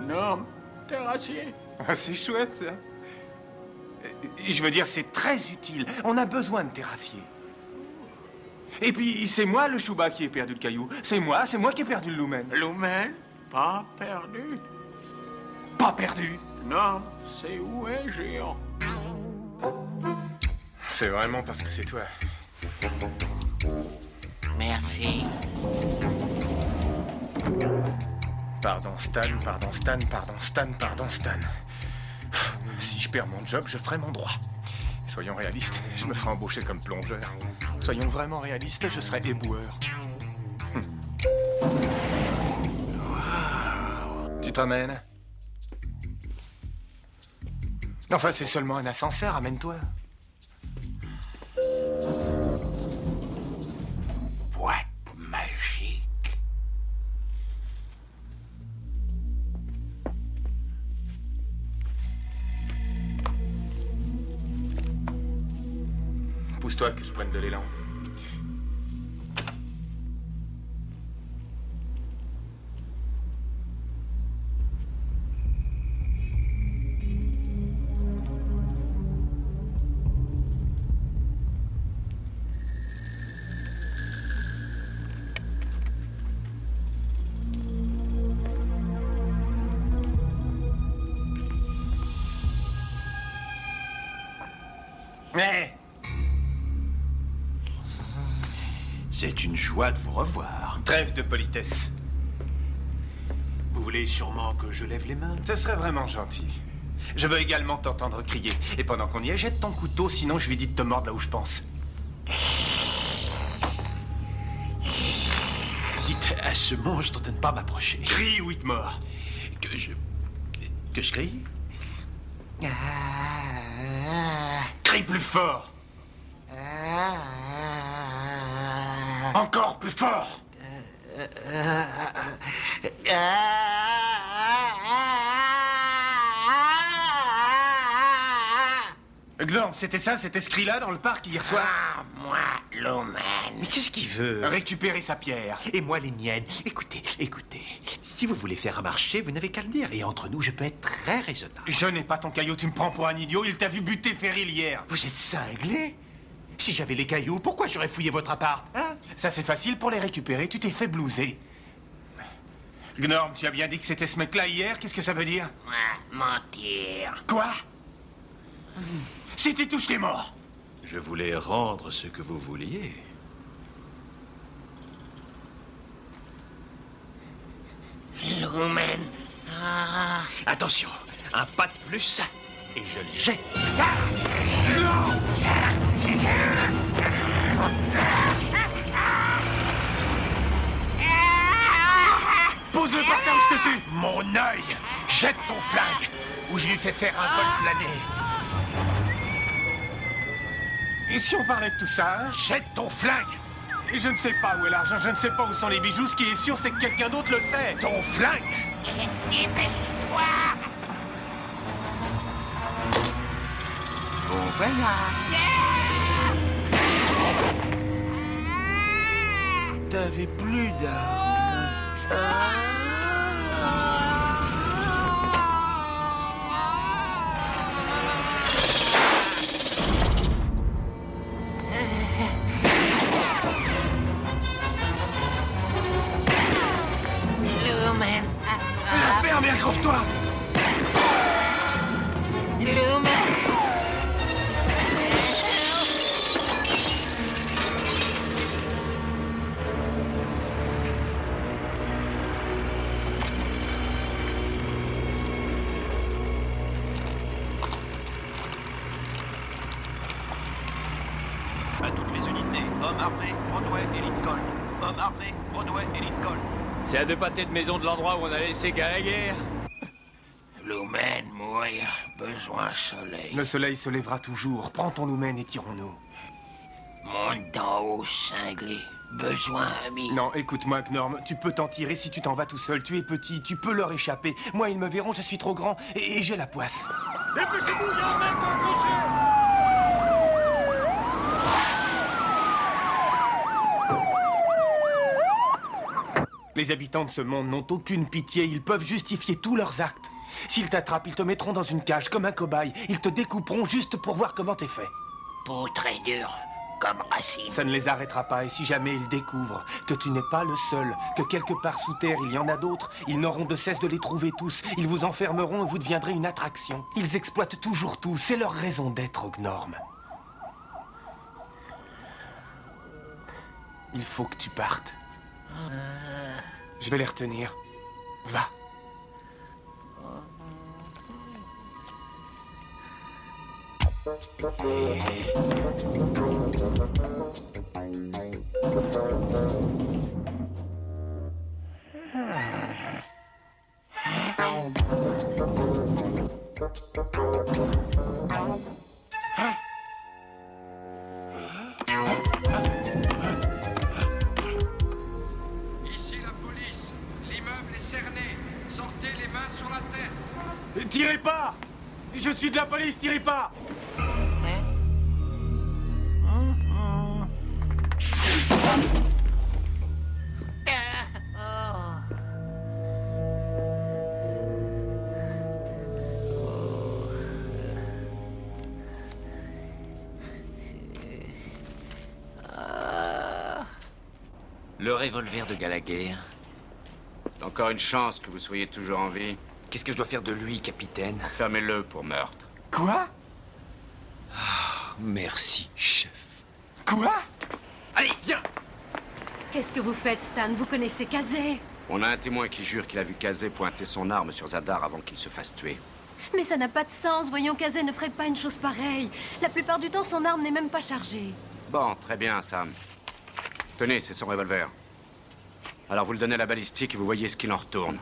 Non, terrassier. C'est chouette, ça. Je veux dire, c'est très utile. On a besoin de terrassiers. Et puis, c'est moi le Chouba qui ai perdu le caillou. C'est moi qui ai perdu le Lumen. Lumen? Pas perdu. Pas perdu? Non, c'est où est géant. C'est vraiment parce que c'est toi. Merci. Pardon Stan. Si je perds mon job, je ferai mon droit. Soyons réalistes, je me ferai embaucher comme plongeur. Soyons vraiment réalistes, je serai éboueur. Wow. Tu t'emmènes? Enfin, c'est seulement un ascenseur, amène-toi. Boîte magique. Pousse-toi que je prenne de l'élan. C'est une joie de vous revoir. Trêve de politesse. Vous voulez sûrement que je lève les mains? Ce serait vraiment gentil. Je veux également t'entendre crier. Et pendant qu'on y est, jette ton couteau, sinon je lui dis de te mordre là où je pense. Dites à ce monstre de ne pas m'approcher. Crie, Whitmore. Que je crie? Crie plus fort. Encore plus fort. Gnorm, c'était ça, c'était ce cri-là dans le parc hier soir? Ah, moi, Lowman. Mais qu'est-ce qu'il veut? Récupérer sa pierre. Et moi les miennes. Écoutez. Si vous voulez faire un marché, vous n'avez qu'à le dire. Et entre nous, je peux être très raisonnable. Je n'ai pas ton caillou, tu me prends pour un idiot. Il t'a vu buter Ferril hier. Vous êtes cinglé? Si j'avais les cailloux, pourquoi j'aurais fouillé votre appart, hein? Ça, c'est facile pour les récupérer. Tu t'es fait blouser. Gnorm, tu as bien dit que c'était ce mec-là hier. Qu'est-ce que ça veut dire? Mentir. Quoi? Si tu touches, t'es mort. Je voulais rendre ce que vous vouliez. Lowman. Attention, un pas de plus et je le jette. Non! Pose-le par terre ou je te tue. Mon œil! Jette ton flingue ou je lui fais faire un vol plané. Et si on parlait de tout ça, hein? Jette ton flingue! Et je ne sais pas où est l'argent, je ne sais pas où sont les bijoux. Ce qui est sûr, c'est que quelqu'un d'autre le sait. Ton flingue! Dépêche-toi! Bon voyage! T'avais plus d'armes. Lowman, La ferme et accroche-toi! Lowman! À toutes les unités, hommes armés, Broadway et Lincoln. Hommes armés, Broadway et Lincoln. C'est à 2 pâtés de maison de l'endroit où on a laissé Gallagher. Lumen, mourir, besoin soleil. Le soleil se lèvera toujours. Prends ton Lumen et tirons-nous. Monde d'en haut, cinglé. Besoin, ami. Non, écoute-moi, Gnorm. Tu peux t'en tirer si tu t'en vas tout seul. Tu es petit, tu peux leur échapper. Moi, ils me verront, je suis trop grand et j'ai la poisse. Dépêchez-vous, il y a un mec accroché! Les habitants de ce monde n'ont aucune pitié. Ils peuvent justifier tous leurs actes. S'ils t'attrapent, ils te mettront dans une cage comme un cobaye. Ils te découperont juste pour voir comment t'es fait. Peau très dure, comme Racine. Ça ne les arrêtera pas. Et si jamais ils découvrent que tu n'es pas le seul, que quelque part sous terre il y en a d'autres, ils n'auront de cesse de les trouver tous. Ils vous enfermeront et vous deviendrez une attraction. Ils exploitent toujours tout. C'est leur raison d'être, Gnorm. Il faut que tu partes. Je vais les retenir. Va. Ici la police. L'immeuble est cerné. Sortez les mains sur la tête. Tirez pas! Je suis de la police, tirez pas! Le revolver de Gallagher. Encore une chance que vous soyez toujours en vie. Qu'est-ce que je dois faire de lui, capitaine? Fermez-le pour meurtre. Quoi? Merci, chef. Quoi? Allez, viens! Qu'est-ce que vous faites, Stan? Vous connaissez Kazé? On a un témoin qui jure qu'il a vu Kazé pointer son arme sur Zadar avant qu'il se fasse tuer. Mais ça n'a pas de sens. Voyons, Kazé ne ferait pas une chose pareille. La plupart du temps, son arme n'est même pas chargée. Bon, très bien, Sam. Tenez, c'est son revolver. Alors vous le donnez à la balistique et vous voyez ce qu'il en retourne.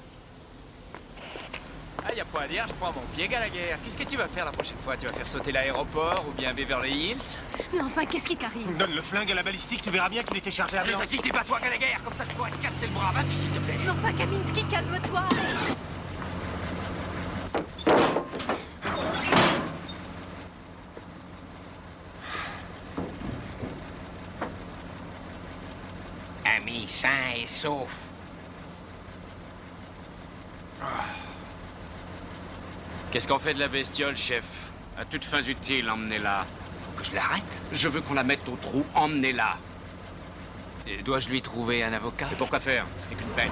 Ah, y a pas à dire, je prends mon pied, Gallagher. Qu'est-ce que tu vas faire la prochaine fois? Tu vas faire sauter l'aéroport ou bien Beverly Hills? Mais enfin, qu'est-ce qui t'arrive? Donne le flingue à la balistique, tu verras bien qu'il était chargé à blanc. Vas-y, débat-toi, Gallagher, comme ça je pourrais te casser le bras. Vas-y, s'il te plaît. Non pas, Kaminsky, calme-toi. Ami sain et sauf. Qu'est-ce qu'on fait de la bestiole, chef? À toutes fins utiles, emmenez-la. Faut que je l'arrête? Je veux qu'on la mette au trou, emmenez-la. Dois-je lui trouver un avocat? Et pourquoi faire? Ce n'est qu'une peine.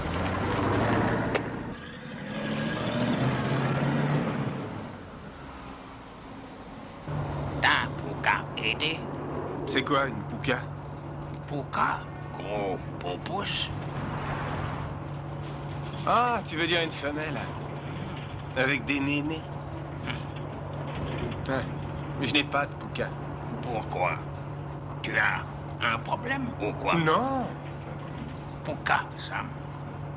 T'as Pouka aidé? C'est quoi une pouka? Pouka, gros pompous. Ah, tu veux dire une femelle? Avec des nénés? Ouais. Mais je n'ai pas de pouka. Pourquoi? Tu as un problème ou quoi? Non. Pouka, Sam.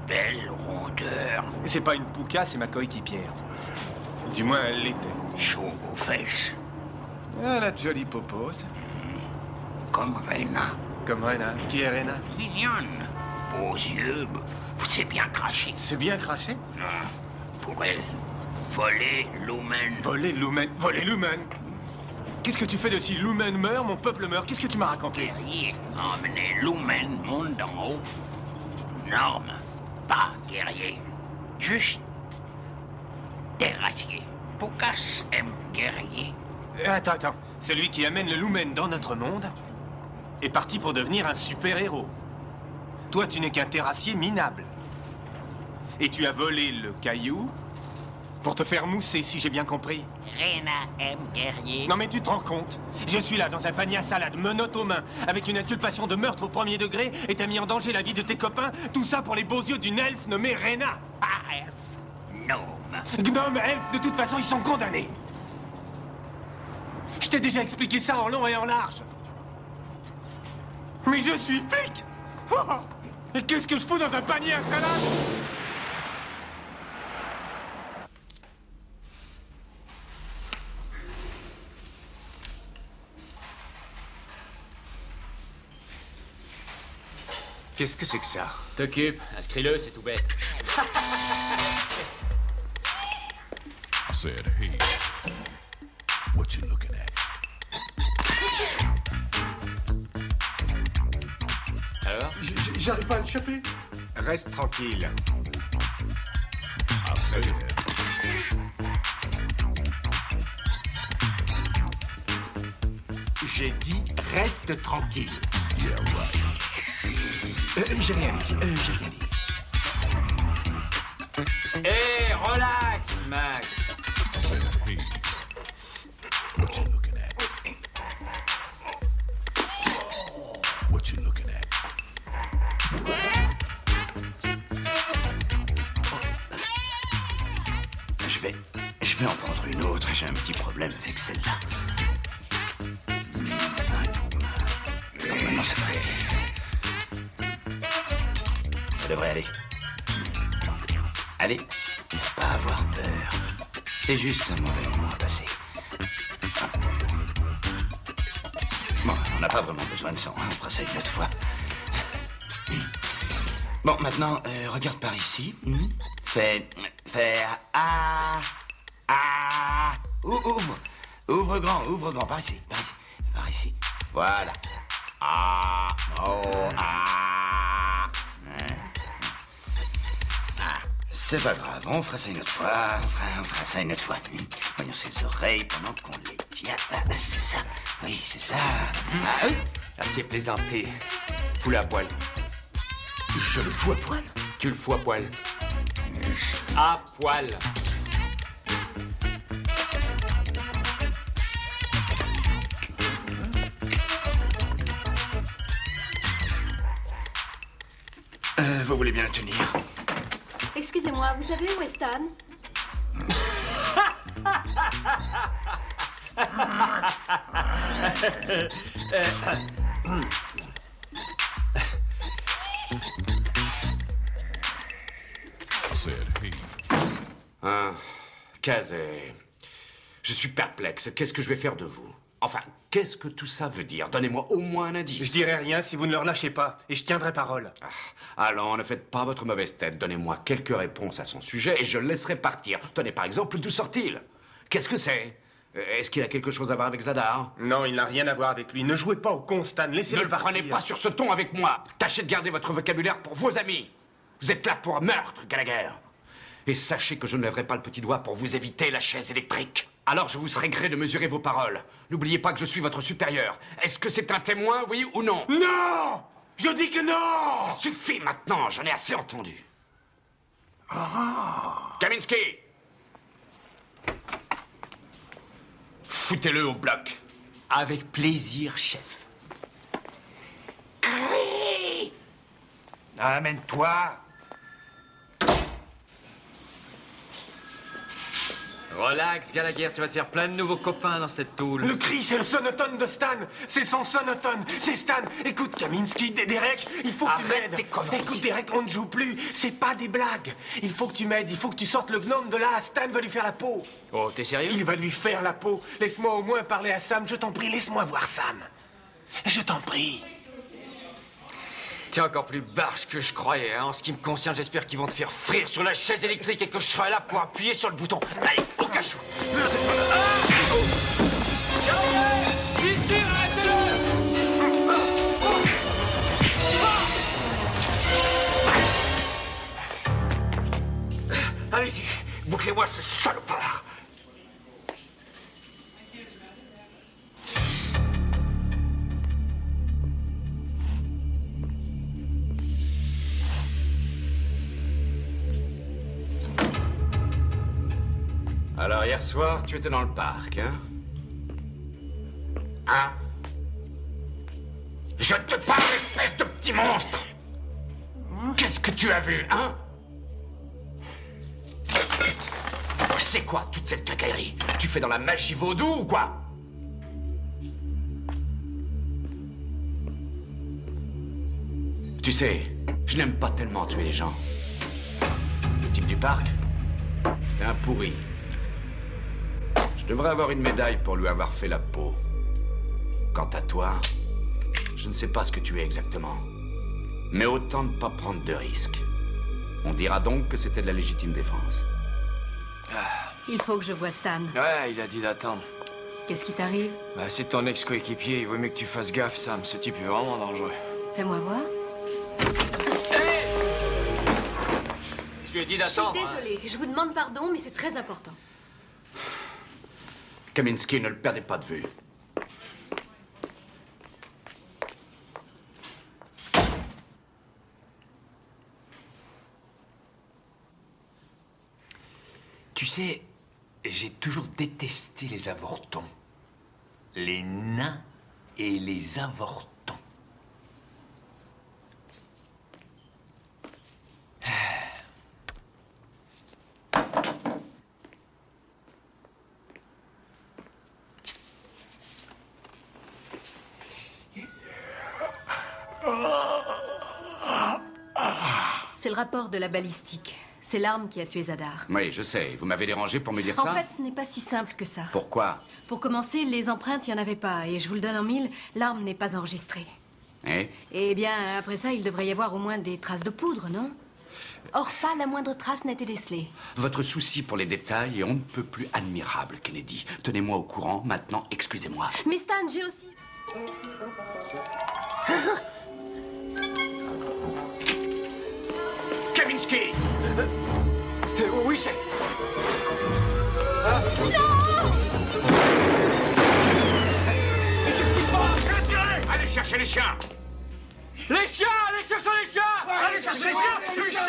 Belle rondeur. C'est pas une pouka, c'est ma coéquipière. Du moins, elle l'était. Chaud aux fesses. Elle a de jolies poposes. Comme Rena. Comme Rena. Qui est Rena? Mignonne. Beaux yeux. C'est bien craché. C'est bien craché? Non. Pour elle. Voler Lumen. Voler Lumen? Voler Lumen? Qu'est-ce que tu fais de si Lumen meurt, mon peuple meurt? Qu'est-ce que tu m'as raconté? Guerrier. Emmener Lumen monte d'en haut. Norme. Pas guerrier. Juste terrassier. Poukas aime guerrier. Attends. Celui qui amène le Lumen dans notre monde est parti pour devenir un super-héros. Toi, tu n'es qu'un terrassier minable. Et tu as volé le caillou pour te faire mousser, si j'ai bien compris. Rena aime guerrier. Non mais tu te rends compte? Je suis là dans un panier à salade, menottes aux mains, avec une inculpation de meurtre au premier degré, et t'as mis en danger la vie de tes copains, tout ça pour les beaux yeux d'une elfe nommée Rena. Pas elfe. Gnome. Gnome, elfe, de toute façon, ils sont condamnés. Je t'ai déjà expliqué ça en long et en large. Mais je suis flic! Oh, et qu'est-ce que je fous dans un panier à salade? Qu'est-ce que c'est que ça? T'occupe, inscris-le, c'est tout bête. I said, hey, what you looking at? Alors? J'arrive pas à le choper. Reste tranquille. I said, j'ai dit reste tranquille. Yeah, right. J'ai rien dit. J'ai rien dit. Hé, relax, Max. I said, hey, what you looking at? What you looking at? Je vais en prendre une autre. J'ai un petit problème avec celle-là. Normalement, ça devrait aller. Allez, ne pas avoir peur. C'est juste un mauvais moment à passer. Bon, on n'a pas vraiment besoin de sang, hein. On fera ça une autre fois. Bon, maintenant, regarde par ici. Fais ouvre grand, par ici, par ici. Voilà. Ah, Oh, ah. C'est pas grave, on fera ça une autre fois. On fera ça une autre fois. Voyons ses oreilles pendant qu'on les tient. C'est ça. Oui, c'est ça. Ah oui. Assez plaisanté. Fous-le à poil. Je le fous à poil? Tu le fous à poil. À poil. Vous voulez bien le tenir? Excusez-moi, vous savez où est Stan? Casey, je suis perplexe. Qu'est-ce que je vais faire de vous? Enfin, qu'est-ce que tout ça veut dire? Donnez-moi au moins un indice. Je dirai rien si vous ne leur lâchez pas, et je tiendrai parole. Allons, ne faites pas votre mauvaise tête. Donnez-moi quelques réponses à son sujet et je le laisserai partir. Tenez, par exemple, d'où sort-il? Qu'est-ce que c'est? Est-ce qu'il a quelque chose à voir avec Zadar? Non, il n'a rien à voir avec lui. Ne jouez pas au con, Stan. Laissez-le partir. Ne le prenez pas sur ce ton avec moi. Tâchez de garder votre vocabulaire pour vos amis. Vous êtes là pour un meurtre, Gallagher. Et sachez que je ne lèverai pas le petit doigt pour vous éviter la chaise électrique. Alors je vous serai gré de mesurer vos paroles. N'oubliez pas que je suis votre supérieur. Est-ce que c'est un témoin, oui ou non? Non! Je dis que non! Ça suffit maintenant, j'en ai assez entendu. Kaminsky! Foutez-le au bloc. Avec plaisir, chef. Amène-toi. Relax, Gallagher, tu vas te faire plein de nouveaux copains dans cette toule. Le cri, c'est le sonotone de Stan. C'est son sonotone. C'est Stan. Écoute, Kaminsky, Derek, il faut que tu m'aides. Écoute, Derek, on ne joue plus. C'est pas des blagues. Il faut que tu m'aides. Il faut que tu sortes le gnome de là. Stan va lui faire la peau. Oh, t'es sérieux? Il va lui faire la peau. Laisse-moi au moins parler à Sam. Je t'en prie, laisse-moi voir Sam. Je t'en prie. T'es encore plus barge que je croyais, hein. En ce qui me concerne, j'espère qu'ils vont te faire frire sur la chaise électrique et que je serai là pour appuyer sur le bouton. Allez, au cachot. Allez-y, bouclez-moi ce salopard. Alors, hier soir, tu étais dans le parc, hein? Hein? Je te parle, espèce de petit monstre! Qu'est-ce que tu as vu, hein? C'est quoi, toute cette quincaillerie? Tu fais dans la magie vaudou ou quoi? Tu sais, je n'aime pas tellement tuer les gens. Le type du parc, c'était un pourri. Je devrais avoir une médaille pour lui avoir fait la peau. Quant à toi, je ne sais pas ce que tu es exactement. Mais autant ne pas prendre de risques. On dira donc que c'était de la légitime défense. Il faut que je voie Stan. Ouais, il a dit d'attendre. Qu'est-ce qui t'arrive? Bah, c'est ton ex-coéquipier. Il vaut mieux que tu fasses gaffe, Sam. Ce type est vraiment dangereux. Fais-moi voir. Je lui ai dit Je suis d'attendre. désolée. Je vous demande pardon, mais c'est très important. Kaminsky, ne le perdez pas de vue. Tu sais, j'ai toujours détesté les avortons. Les nains et les avortons. C'est le rapport de la balistique. C'est l'arme qui a tué Zadar. Oui, je sais. Vous m'avez dérangé pour me dire ça? En fait, ce n'est pas si simple que ça. Pourquoi? Pour commencer, les empreintes, il n'y en avait pas. Et je vous le donne en mille, l'arme n'est pas enregistrée. Eh? Eh bien, après ça, il devrait y avoir au moins des traces de poudre, non? Or, pas la moindre trace n'a été décelée. Votre souci pour les détails est on ne peut plus admirable, Kennedy. Tenez-moi au courant. Maintenant, excusez-moi. Mais Stan, j'ai aussi... Kaminsky! Oui, chef. Mais qu'est-ce qui se passe? Retirez! Allez chercher les chiens! Les chiens! Allez chercher les chiens! Allez chercher les chiens! Les chiens!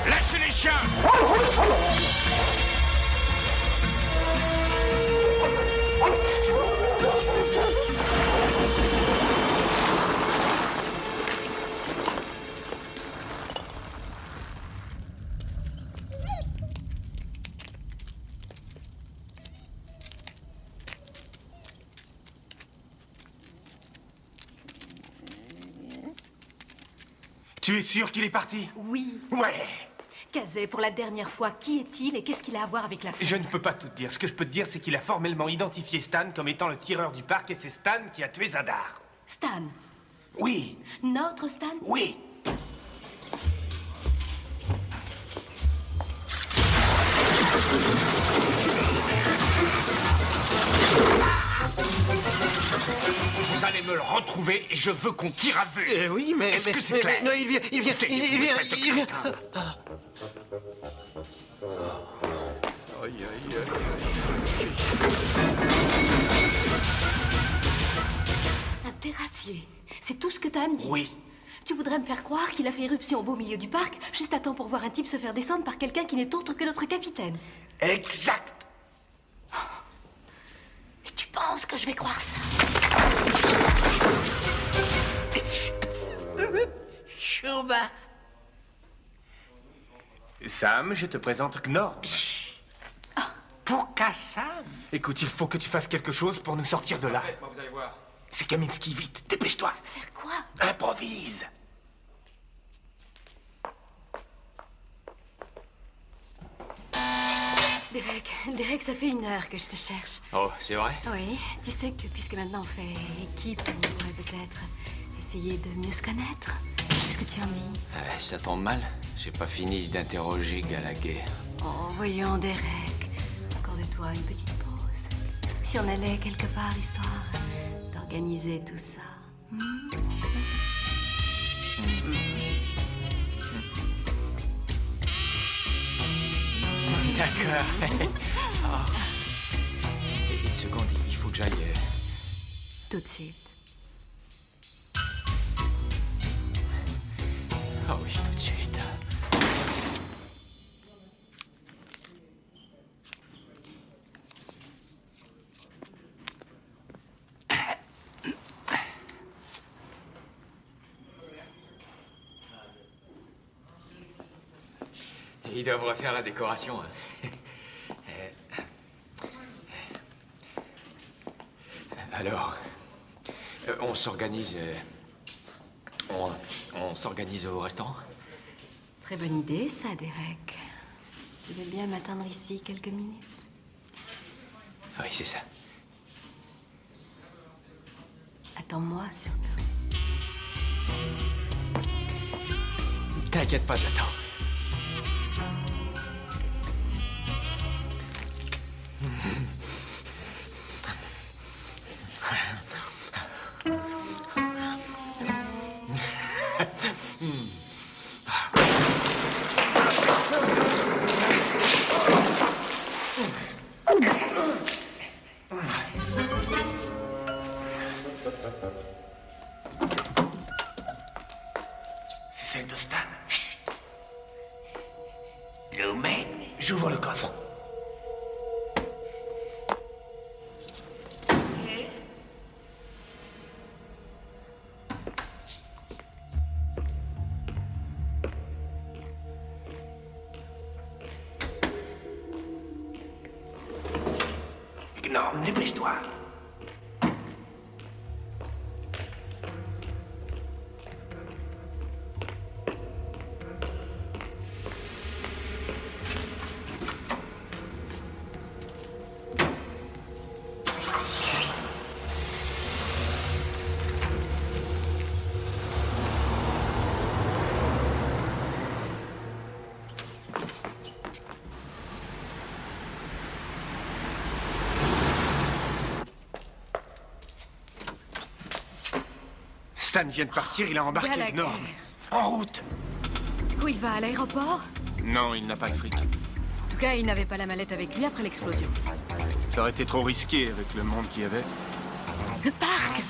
Lâchez les chiens! Tu es sûr qu'il est parti? Oui. Ouais. Kazé, pour la dernière fois, qui est-il et qu'est-ce qu'il a à voir avec l'affaire? Je ne peux pas tout te dire. Ce que je peux te dire, c'est qu'il a formellement identifié Stan comme étant le tireur du parc et c'est Stan qui a tué Zadar. Stan? Oui. Notre Stan? Oui. Vous allez me le retrouver et je veux qu'on tire à vue. Oui, mais... Est-ce que c'est clair? Non, il vient... Il vient... Un terrassier. C'est tout ce que t'as à me dire? Oui. Tu voudrais me faire croire qu'il a fait éruption au beau milieu du parc, juste à temps pour voir un type se faire descendre par quelqu'un qui n'est autre que notre capitaine? Exact. Et tu penses que je vais croire ça? Chouba. Sam, je te présente Gnorm. Pourquoi Sam? Écoute, il faut que tu fasses quelque chose pour nous sortir de là. Vous allez voir. C'est Kaminsky, vite, dépêche-toi. Faire quoi? Improvise. Derek, ça fait 1 heure que je te cherche. Oh, c'est vrai? Oui, tu sais que puisque maintenant on fait équipe, on pourrait peut-être essayer de mieux se connaître. Qu'est-ce que tu en dis? Ça tombe mal. J'ai pas fini d'interroger Gallagher. Oh, voyons, Derek. Encore de toi une petite pause. Si on allait quelque part, histoire d'organiser tout ça. D'accord. Oh. Et 1 seconde, il faut que j'aille... Tout de suite. Oh oui, tout de suite. Ils doivent refaire la décoration. Hein. Alors, on s'organise... On s'organise au restaurant? Très bonne idée, ça, Derek. Tu veux bien m'attendre ici quelques minutes? Oui, c'est ça. Attends-moi, surtout. T'inquiète pas, j'attends. C'est celle de Stan. Chut. Lumen. J'ouvre le coffre. Gnorm, dépêche-toi. Stan vient de partir, il a embarqué Gallagher. Norm. En route. Où il va, à l'aéroport? Non, il n'a pas le fric. En tout cas, il n'avait pas la mallette avec lui après l'explosion. Ça aurait été trop risqué avec le monde qu'il y avait. Le parc!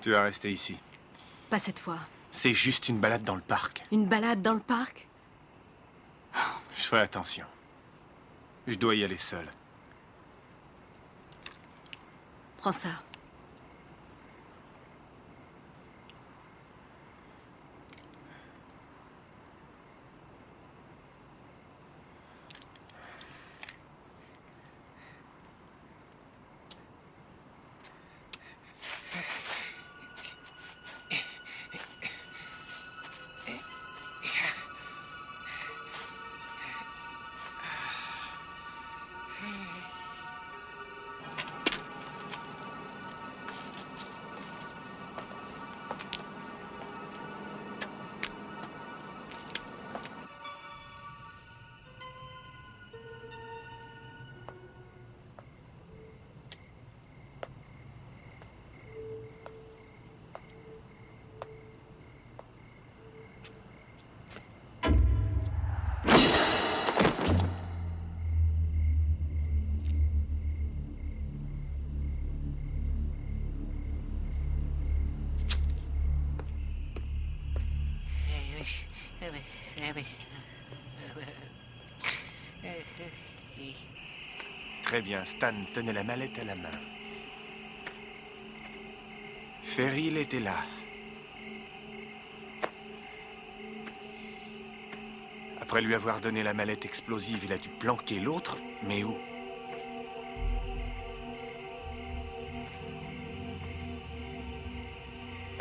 Tu vas rester ici. Pas cette fois. C'est juste une balade dans le parc. Une balade dans le parc? Je ferai attention. Je dois y aller seul. Prends ça. Très bien, Stan tenait la mallette à la main. Ferril était là. Après lui avoir donné la mallette explosive, il a dû planquer l'autre, mais où?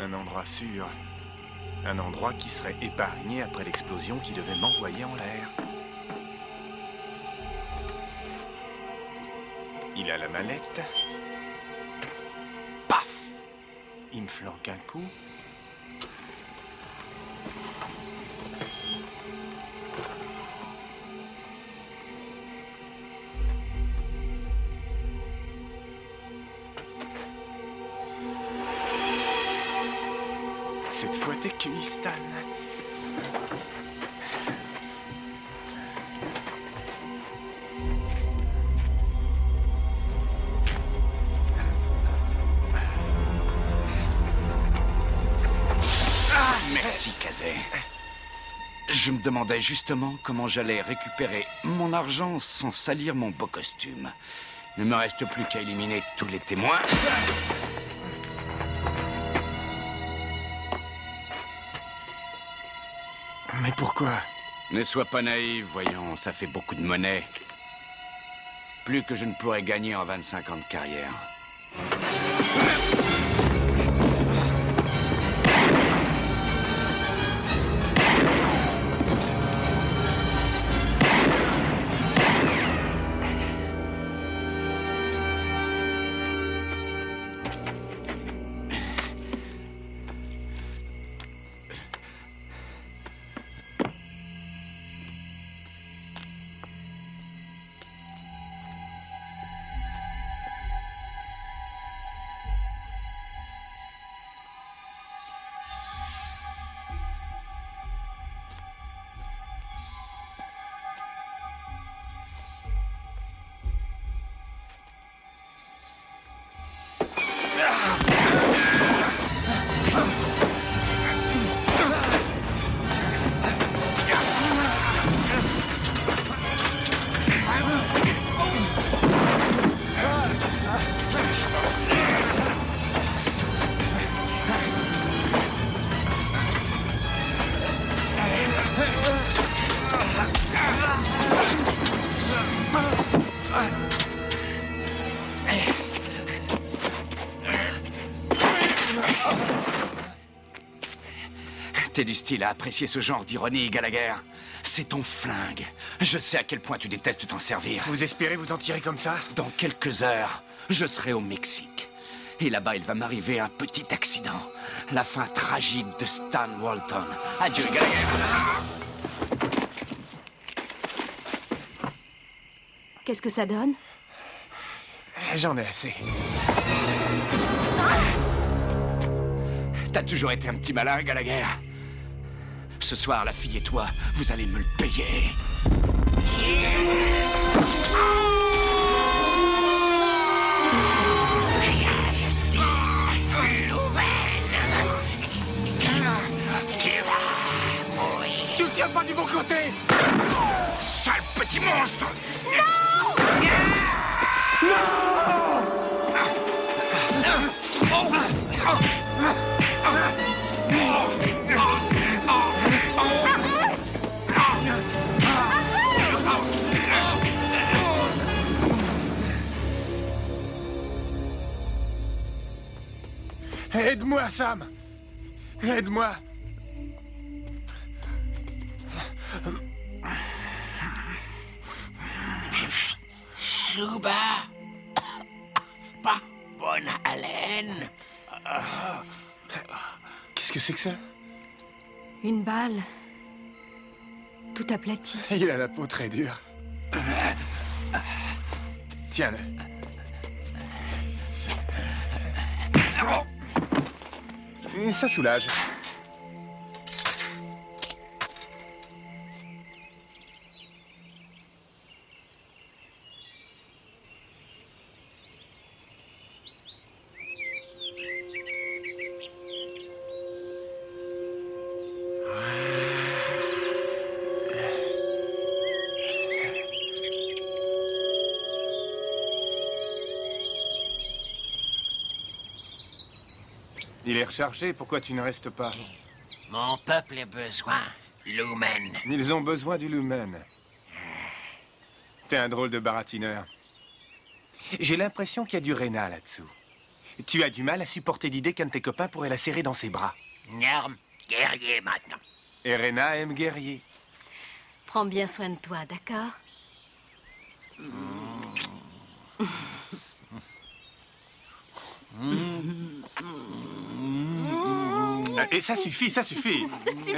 Un endroit sûr. Un endroit qui serait épargné après l'explosion qui devait m'envoyer en l'air. Il a la mallette. Paf! Il me flanque un coup. Cette fois, t'es cuit, Stan. Merci, Casey. Je me demandais justement comment j'allais récupérer mon argent sans salir mon beau costume. Il ne me reste plus qu'à éliminer tous les témoins. Mais pourquoi? Ne sois pas naïf, voyons, ça fait beaucoup de monnaie. Plus que je ne pourrais gagner en 25 ans de carrière. T'es du style à apprécier ce genre d'ironie, Gallagher. C'est ton flingue. Je sais à quel point tu détestes t'en servir. Vous espérez vous en tirer comme ça? Dans quelques heures, je serai au Mexique. Et là-bas, il va m'arriver un petit accident. La fin tragique de Stan Walton. Adieu, Gallagher. Qu'est-ce que ça donne? J'en ai assez. T'as toujours été un petit malin, Gallagher. Ce soir, la fille et toi, vous allez me le payer. Tu tiens pas du bon côté! Sale petit monstre! Non! Aide-moi, Sam! Aide-moi! Chouba! Pas bonne haleine! Qu'est-ce que c'est que ça? Une balle. Tout aplati. Il a la peau très dure. Tiens-le. Et ça soulage. Il est rechargé, pourquoi tu ne restes pas? Mon peuple a besoin. Lumen. Ils ont besoin du lumen. T'es un drôle de baratineur. J'ai l'impression qu'il y a du Rena là-dessous. Tu as du mal à supporter l'idée qu'un de tes copains pourrait la serrer dans ses bras. Norme, guerrier maintenant. Et Rena aime guerrier. Prends bien soin de toi, d'accord? Et ça suffit, ça suffit. Ça suffit.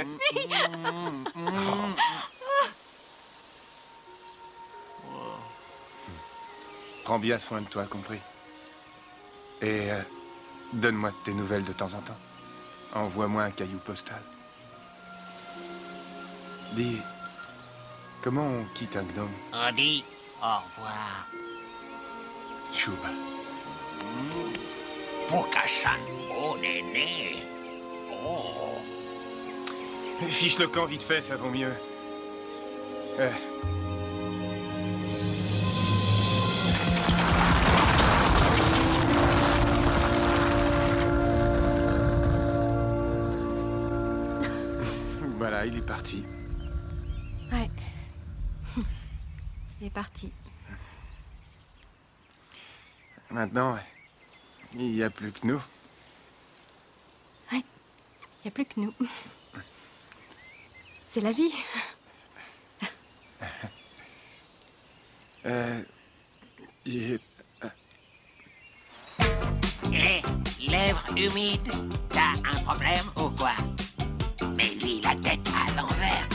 Prends bien soin de toi, compris? Et donne-moi de tes nouvelles de temps en temps. Envoie-moi un caillou postal. Dis, comment on quitte un gnome? On dit au revoir. Chouba. Pokasan, oh néné. Oh. Fiche le camp vite fait, ça vaut mieux. Voilà, il est parti. Ouais. Il est parti. Maintenant, il n'y a plus que nous. Ouais. Il n'y a plus que nous. C'est la vie. Lèvres humides, t'as un problème ou quoi? Mets-lui la tête à l'envers.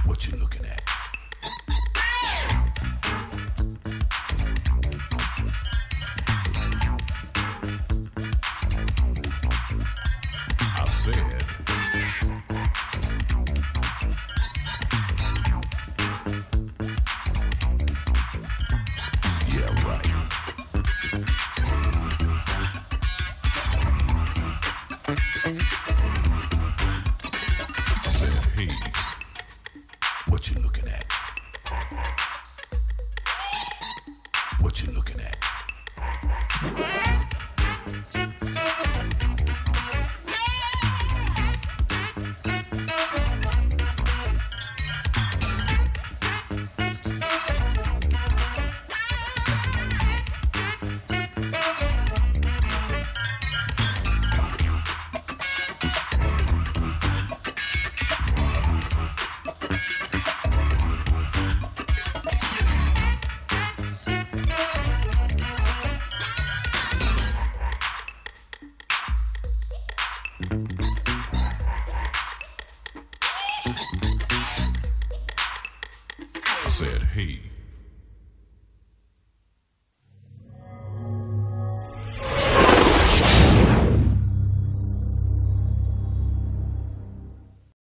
what you looking at? I said, yeah, right. I said, hey, what you looking at? What you looking at? I said, hey.